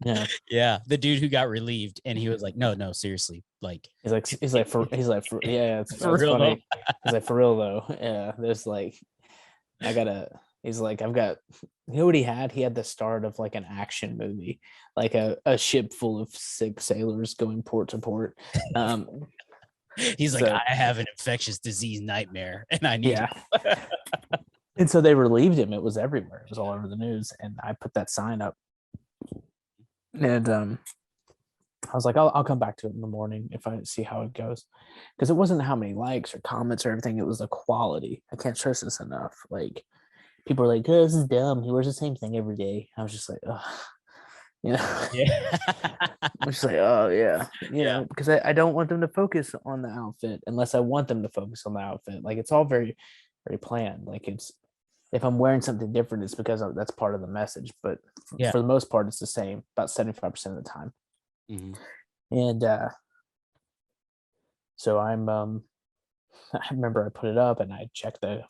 yeah, Yeah. The dude who got relieved, and he was like, no, seriously, like he's like, yeah, for it's real though. funny. He's like, for real though, yeah. There's like, I gotta. He's like, I've got. You know what he had? He had the start of like an action movie, like a ship full of sick sailors going port to port. He's like, So I have an infectious disease nightmare, and I need yeah. And so they relieved him. It was everywhere. It was all over the news. And I put that sign up. And I was like, I'll come back to it in the morning if I see how it goes. Because it wasn't how many likes or comments or everything. It was the quality. I can't stress this enough. Like, people are like, oh, this is dumb. He wears the same thing every day. I was just like, oh, you know. Yeah. I'm just like, oh yeah, Yeah. because I don't want them to focus on the outfit unless I want them to focus on the outfit. Like, it's all very, very planned. Like, it's, if I'm wearing something different, it's because that's part of the message. But Yeah. for the most part, it's the same about 75% of the time. Mhm. And so I'm I remember I put it up and I checked the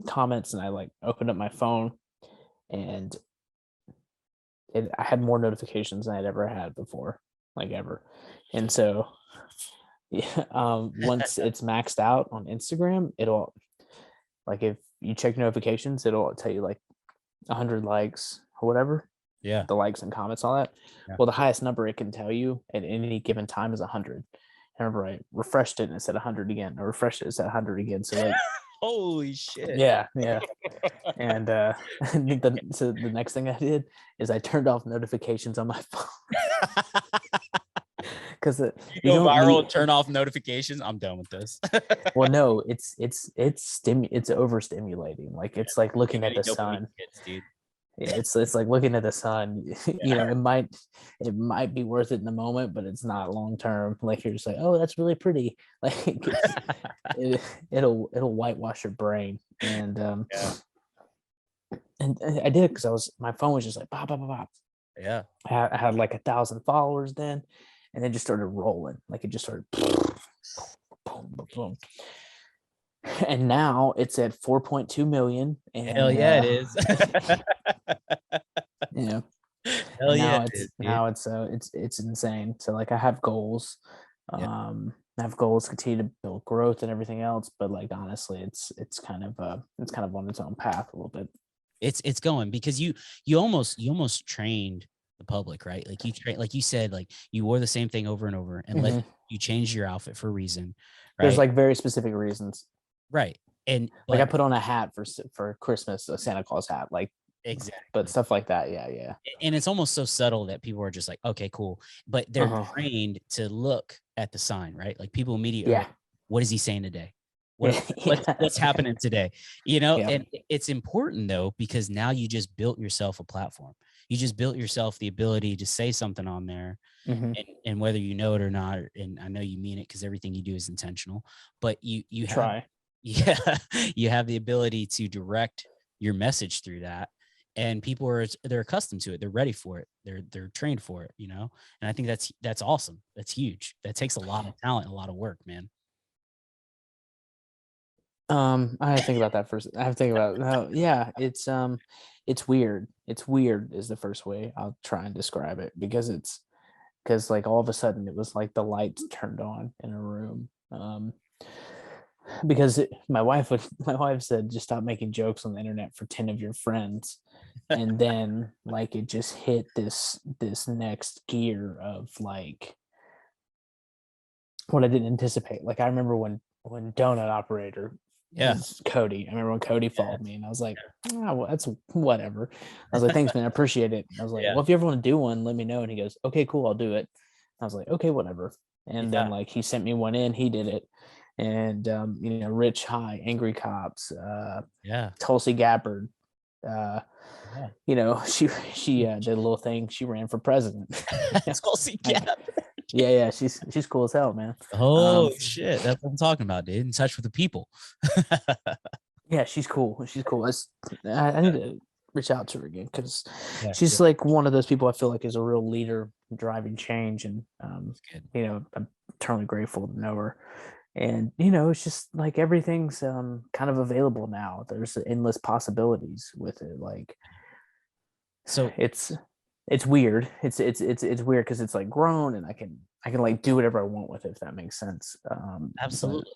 comments and I like opened up my phone, and I had more notifications than I'd ever had before, like ever. And so yeah, once it's maxed out on Instagram, it'll, like, if you check notifications, it'll tell you like 100 likes or whatever, Yeah. the likes and comments, all that. Yeah. Well, the highest number it can tell you at any given time is 100. I remember I refreshed it and it said 100 again. I refreshed it, it said 100 again. So like, Holy shit. yeah. And so the next thing I did is I turned off notifications on my phone. Because You go viral and turn off notifications. I'm done with this. Well, no, it's overstimulating. Like, it's like looking at the sun. Hits, dude. It's like looking at the sun. You know, it might be worth it in the moment, but it's not long term. Like, you're just like, oh, that's really pretty. Like, it'll whitewash your brain. And and I did it because my phone was just like pop, pop, pop, pop. Yeah. I had like 1,000 followers then, and it just started rolling. Like, it just started boom, boom, boom. And now it's at 4.2 million. And Hell yeah, it is. Yeah. Hell yeah, it's insane. So like, I have goals. I have goals to continue to build growth and everything else. But like, honestly, it's kind of on its own path a little bit. It's going because you almost trained the public, right? Like, like you said, like, you wore the same thing over and over, and you changed your outfit for a reason. Right? There's like very specific reasons. Right. And like, I put on a hat for Christmas, a Santa Claus hat, like, exactly. But stuff like that, yeah. And it's almost so subtle that people are just like, okay, cool. But they're trained to look at the sign, right? Like, people immediately, like, what is he saying today? What's happening today? You know, and it's important though, because now you just built yourself a platform. You just built yourself the ability to say something on there, and whether you know it or not, and I know you mean it because everything you do is intentional, but you try. You have the ability to direct your message through that, and people they're accustomed to it. They're ready for it. They're trained for it, you know? And I think that's awesome. That's huge. That takes a lot of talent, a lot of work, man. I have to think about that first. I have to think about it's weird. It's weird is the first way I'll try and describe it, because like, all of a sudden it was like the lights turned on in a room. Because my wife said, just stop making jokes on the internet for 10 of your friends. And then like, it just hit this next gear of like what I didn't anticipate. Like, I remember when Donut Operator was Cody. I remember when Cody followed me, and I was like, oh, well, that's whatever. I was like, thanks, man, I appreciate it. I was like, well, if you ever want to do one, let me know. And he goes, okay, cool, I'll do it. I was like, okay, whatever. And then like, he sent me one in, he did it. And you know, Rich High, Angry Cops, Tulsi Gabbard, you know, she did a little thing. She ran for president. Tulsi Gabbard. Yeah, she's cool as hell, man. Oh shit, that's what I'm talking about, dude. In touch with the people. Yeah, she's cool. I need to reach out to her again, because Yeah, she's like one of those people I feel like is a real leader driving change. And, I'm eternally grateful to know her. And, it's just like everything's kind of available now. There's endless possibilities with it. Like, so it's weird. It's weird because it's like grown, and I can like do whatever I want with it, if that makes sense. absolutely.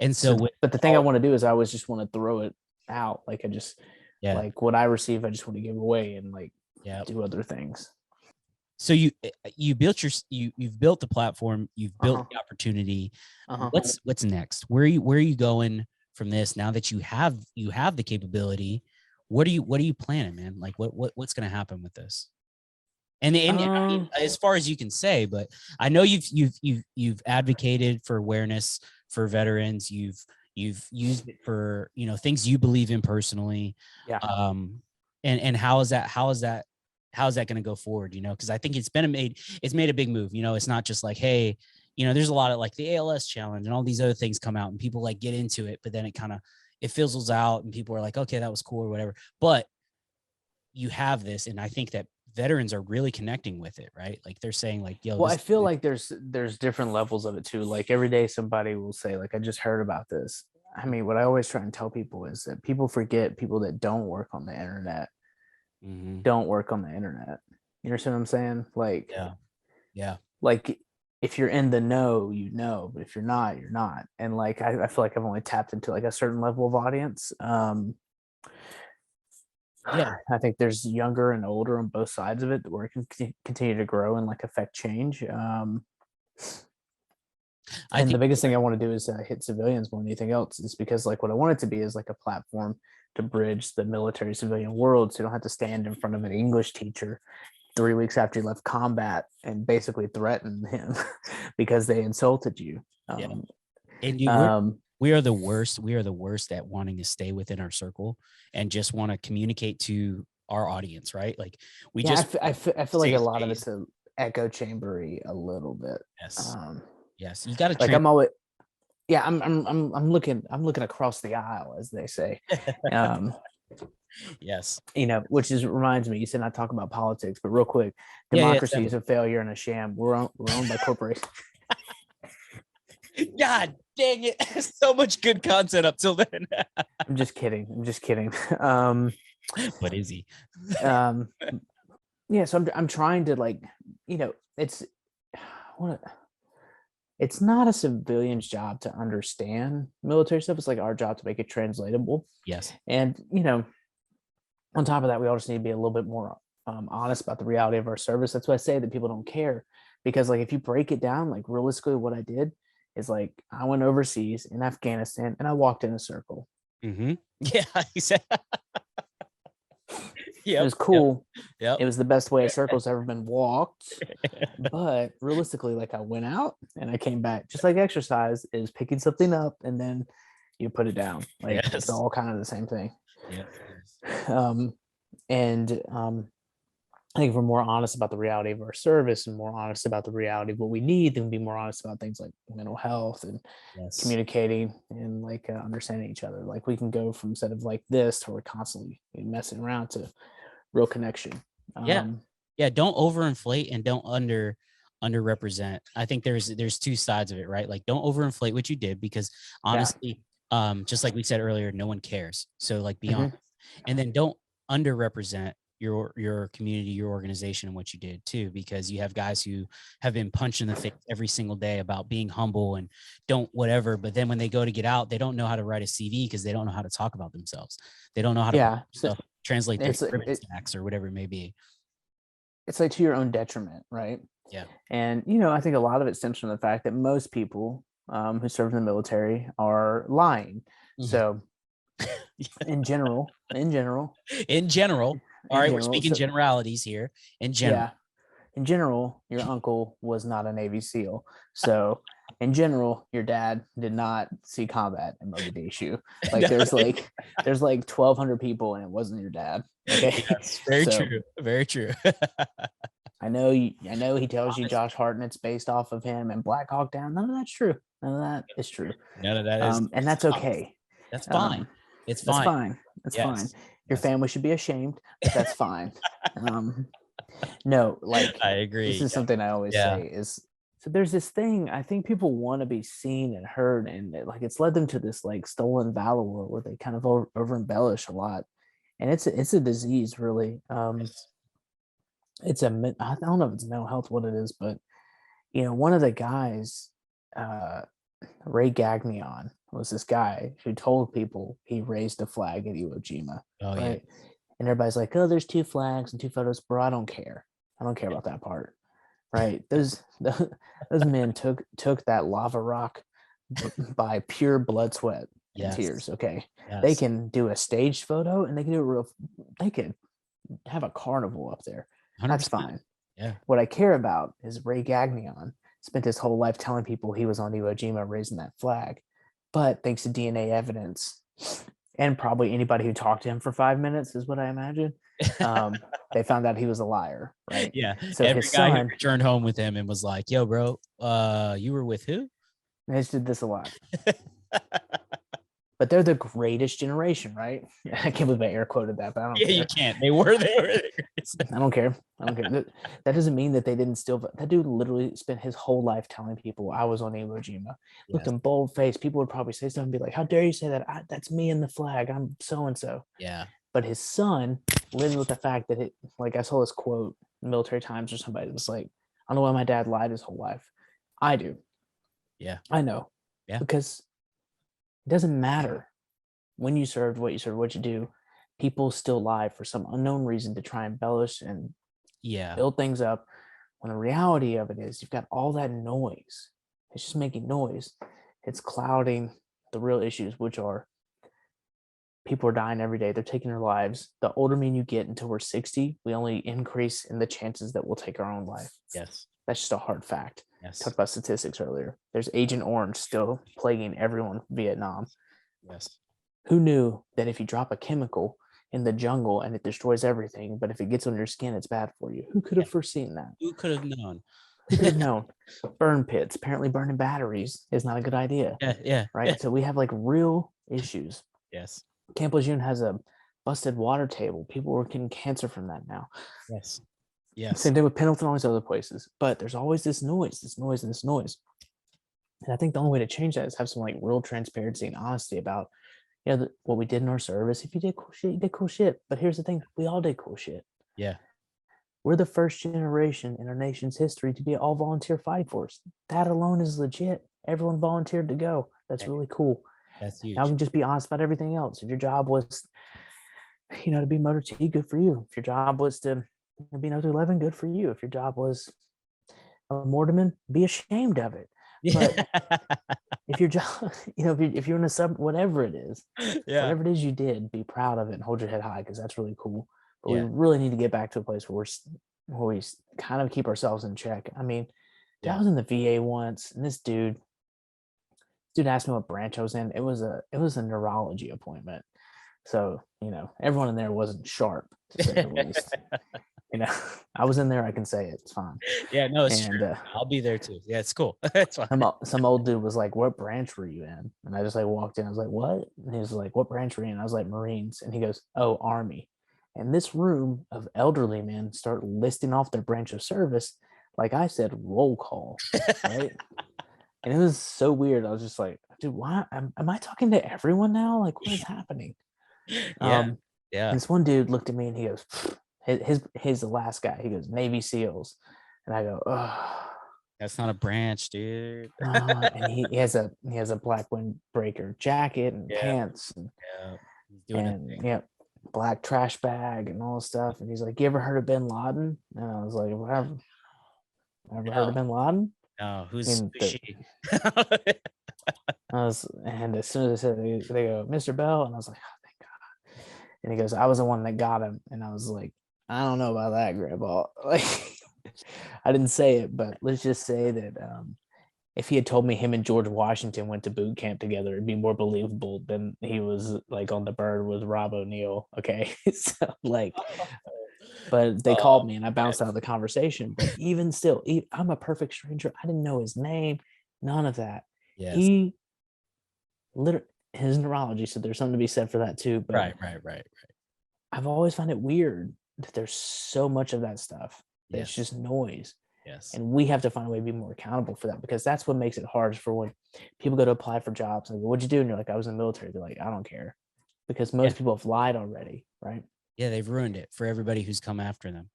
And so with but the thing I want to do is I always just want to throw it out. Like I just yeah, like what I receive, I just want to give away and like yeah. do other things. So you built you've built the platform, you've built the opportunity. What's next? Where are you going from this now that you have the capability? What are you planning, man? Like what's going to happen with this? And I mean, as far as you can say, but I know you've advocated for awareness for veterans. You've used it for, things you believe in personally. Yeah. And how is that going to go forward? Because I think it's made a big move. It's not just like, hey, there's a lot of like the ALS challenge and all these other things come out and people like get into it, but then it fizzles out and people are like, okay, that was cool or whatever. But you have this, and I think that veterans are really connecting with it, right? Like they're saying like, yo, Well, I feel like there's different levels of it too. Like every day somebody will say like, I just heard about this. I mean, what I always try and tell people is that people forget people that don't work on the internet don't work on the internet. You understand what I'm saying? Like, yeah. Like if you're in the know, but if you're not, you're not. And like I feel like I've only tapped into like a certain level of audience. Yeah. I think there's younger and older on both sides of it where it can continue to grow and like affect change. I think the biggest thing I want to do is hit civilians more than anything else, is because like what I want it to be is like a platform to bridge the military civilian world, so you don't have to stand in front of an English teacher 3 weeks after he left combat and basically threaten him because they insulted you. And we are the worst. We are the worst at wanting to stay within our circle and just want to communicate to our audience, right? Like I feel like a lot of it's an echo chambery a little bit. Yes. Yes. You got to like I'm always, I'm looking across the aisle, as they say. Yes. Which reminds me, you said not talk about politics, but real quick, democracy is a failure and a sham. We're owned by corporations. God dang it. So much good content up till then. I'm just kidding. But is he? Yeah, so I'm trying to like, it's not a civilian's job to understand military stuff. It's like our job to make it translatable. Yes. And, on top of that, we all just need to be a little bit more honest about the reality of our service. That's why I say that people don't care, because like if you break it down, like realistically what I did is like I went overseas in Afghanistan and I walked in a circle. Mm-hmm. Yeah, he said. It was cool. Yeah, it was the best way a circle's ever been walked. But realistically, like I went out and I came back. Just like exercise is picking something up and then you put it down. Like it's all kind of the same thing. Yeah. I think if we're more honest about the reality of our service and more honest about the reality of what we need, then we'll be more honest about things like mental health and communicating and like understanding each other. Like we can go from instead of like this to we're constantly messing around to real connection. Don't overinflate and don't underrepresent. I think there's two sides of it, right? Like don't overinflate what you did, because honestly, just like we said earlier, no one cares. So like be honest. And then don't underrepresent your community, your organization, and what you did too, because you have guys who have been punched in the face every single day about being humble and don't whatever, but then when they go to get out, they don't know how to write a CV because they don't know how to talk about themselves. They don't know how to translate their stacks or whatever it may be. It's like to your own detriment, right? Yeah. And I think a lot of it stems from the fact that most people who serve in the military are lying. So in general, all right, we're speaking generalities here. In general, your uncle was not a Navy SEAL. So in general, your dad did not see combat in Mogadishu. Like there's like 1,200 people and it wasn't your dad. Okay. Yes, true. Very true. I know he tells you Josh Hartnett's based off of him and Black Hawk Down. None of that's true. None of that is true. None of that is and that's okay. That's fine. It's fine. That's fine. Your family should be ashamed, but that's fine. No, like I agree. this is something I always say is, so there's this thing, I think people want to be seen and heard, and like it's led them to this like stolen valor world where they kind of over embellish a lot, and it's a disease really. It's a, I don't know if it's mental health what it is, but one of the guys, Ray Gagnon, was this guy who told people he raised a flag at Iwo Jima, right? And everybody's like, oh, there's 2 flags and 2 photos, bro. I don't care about that part, right? Those men took that lava rock by pure blood, sweat, and tears. Okay, they can do a staged photo and they can do a real. They could have a carnival up there. 100%. That's fine. Yeah. What I care about is Ray Gagnon spent his whole life telling people he was on Iwo Jima raising that flag, but thanks to DNA evidence and probably anybody who talked to him for 5 minutes is what I imagine. They found out he was a liar, right? Yeah. So every his guy son who returned home with him and was like, "Yo, bro, you were with who?" I just did this a lot. But they're the greatest generation, right? I can't believe I air quoted that, but I don't care. You can't. They were there. I don't care. That doesn't mean that they didn't still. That dude literally spent his whole life telling people I was on Iwo Jima. Looked him bold faced. People would probably say something and be like, "How dare you say that? That's me in the flag. I'm so and so." Yeah. But his son, living with the fact that it, like I saw this quote in Military Times or somebody that was like, "I don't know why my dad lied his whole life." I do. Yeah. I know. Yeah. Because it doesn't matter when you served, what you do. People still lie for some unknown reason to try and embellish and build things up. When the reality of it is you've got all that noise. It's just making noise. It's clouding the real issues, which are people are dying every day. They're taking their lives. The older men you get until we're 60, we only increase in the chances that we'll take our own life. Yes. That's just a hard fact. Yes. Talked about statistics earlier. There's Agent Orange still plaguing everyone in Vietnam. Yes. Who knew that if you drop a chemical in the jungle and it destroys everything, but if it gets on your skin, it's bad for you? Who could have foreseen that? Who could have known? Who could have known? Burn pits. Apparently burning batteries is not a good idea. Yeah. Right? So we have like real issues. Yes. Camp Lejeune has a busted water table. People are getting cancer from that now. Yes. Yes. Same thing with Pendleton, all these other places. But there's always this noise. And I think the only way to change that is have some like real transparency and honesty about what we did in our service. If you did cool shit, you did cool shit. But here's the thing, we all did cool shit. Yeah. We're the first generation in our nation's history to be all volunteer fighting force. That alone is legit. Everyone volunteered to go. That's really cool. That's huge. Now we can just be honest about everything else. If your job was, to be Motor T, good for you. If your job was to be an 11, good for you. If your job was a Mortimer, be ashamed of it. But if your job, if you're in a sub, whatever it is you did, be proud of it and hold your head high because that's really cool. But we really need to get back to a place where we kind of keep ourselves in check. I mean, I was in the VA once, and this dude asked me what branch I was in. It was a neurology appointment, so everyone in there wasn't sharp, to say the least. I was in there. I can say it. It's fine. Yeah, no, it's true. I'll be there too. Yeah, it's cool. It's fine. Some old dude was like, "What branch were you in?" And I just like walked in. I was like, "What?" And he was like, "What branch were you in?" I was like, "Marines." And he goes, "Oh, Army." And this room of elderly men start listing off their branch of service. Like I said, roll call, right? And it was so weird. I was just like, "Dude, why am I talking to everyone now? Like, what is happening?" Yeah. And this one dude looked at me and he goes, his the last guy. He goes, Navy SEALs. And I go, oh. That's not a branch, dude. And he has a black windbreaker jacket and pants and he's doing black trash bag and all this stuff. And he's like, "You ever heard of Bin Laden?" And I was like, "Whatever. Ever heard of Bin Laden?" No, who's she? And as soon as I said it, they go, "Mr. Bell," and I was like, "Oh, thank God." And he goes, "I was the one that got him." And I was like, "I don't know about that, Grandpa." Like, I didn't say it, but let's just say that if he had told me him and George Washington went to boot camp together, it'd be more believable than he was like on the bird with Rob O'Neill. Okay. So like, but they called me and I bounced out of the conversation. But even still, I'm a perfect stranger. I didn't know his name, none of that. Yes. He literally, his neurology, so there's something to be said for that too. But right. I've always found it weird that there's so much of that stuff. That It's Yes. just noise. Yes. And we have to find a way to be more accountable for that, because that's what makes it hard for when people go to apply for jobs. Like, what'd you do? And you're like, I was in the military. They're like, I don't care, because Yeah. most people have lied already, right? Yeah, they've ruined it for everybody who's come after them.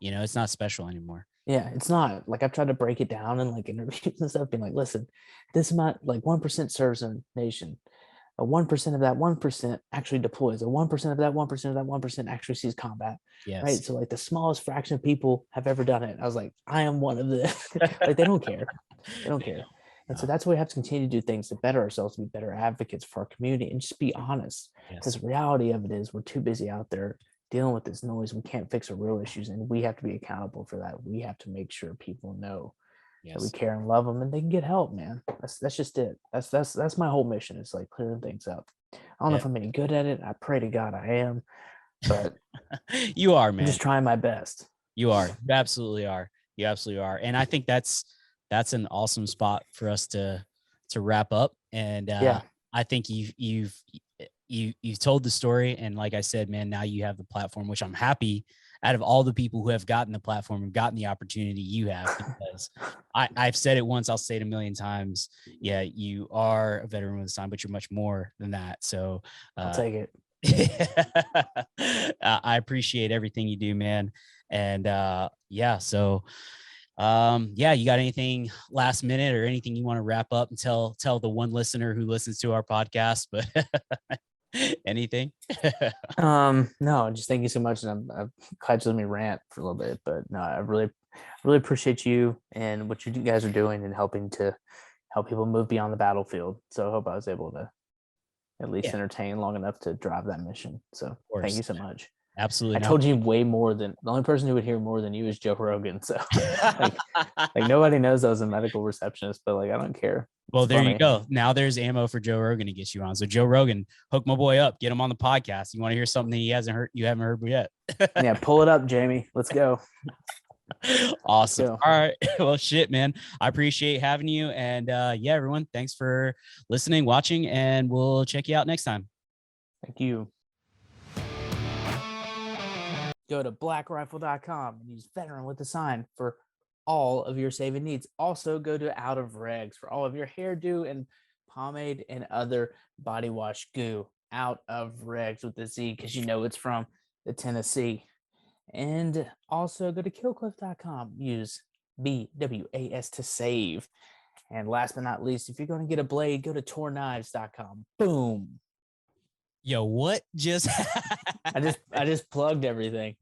You know, it's not special anymore. Yeah, it's not. Like, I've tried to break it down in like interviews and stuff, being like, listen, this amount, like 1% serves a nation. A 1% of that 1% actually deploys. A 1% of that 1% of that 1% actually sees combat. Right. Yes. So like the smallest fraction of people have ever done it. I was like, I am one of the like, they don't care. They don't care. And so No. that's why we have to continue to do things to better ourselves, to be better advocates for our community, and just be honest. Because Yes. the reality of it is we're too busy out there dealing with this noise. We can't fix our real issues, and we have to be accountable for that. We have to make sure people know that we Yes. care and love them, and they can get help, man. That's just it. That's my whole mission. It's like clearing things up. I don't know Yeah. if I'm any good at it. I pray to God I am, but You are, I'm man. just trying my best. You are. You absolutely are. You absolutely are. And I think that's an awesome spot for us to wrap up. And Yeah. I think you've told the story. And like I said, man, now you have the platform, which I'm happy out of all the people who have gotten the platform and gotten the opportunity you have, because I've said it once, I'll say it a million times. Yeah, you are a veteran with time, but you're much more than that. So I'll take it. I appreciate everything you do, man. And yeah, so yeah, you got anything last minute or anything you want to wrap up and tell the one listener who listens to our podcast, but anything? No, just thank you so much. And I'm glad you let me rant for a little bit, but no, I really appreciate you and what you guys are doing and helping to help people move beyond the battlefield. So I hope I was able to at least Yeah, entertain long enough to drive that mission. So of thank course. you so much. Absolutely. I No. told you way more than the only person who would hear more than you is Joe Rogan. So like nobody knows I was a medical receptionist, but like I don't care. Well, It's there you funny. go. Now there's ammo for Joe Rogan to get you on. So Joe Rogan, hook my boy up, get him on the podcast. You want to hear something that you haven't heard yet? Yeah, pull it up, Jamie. Let's go. Awesome. Let's go. All right. Well, shit, man. I appreciate having you. And yeah, everyone, thanks for listening, watching, and we'll check you out next time. Thank you. Go to blackrifle.com and use veteran with the sign for all of your saving needs. Also, go to Out of Regs for all of your hairdo and pomade and other body wash goo. Out of Regs with the Z, because you know it's from the Tennessee. And also go to killcliff.com. Use BWAS to save. And last but not least, if you're going to get a blade, go to torknives.com. Boom. Yo, what just I just plugged everything.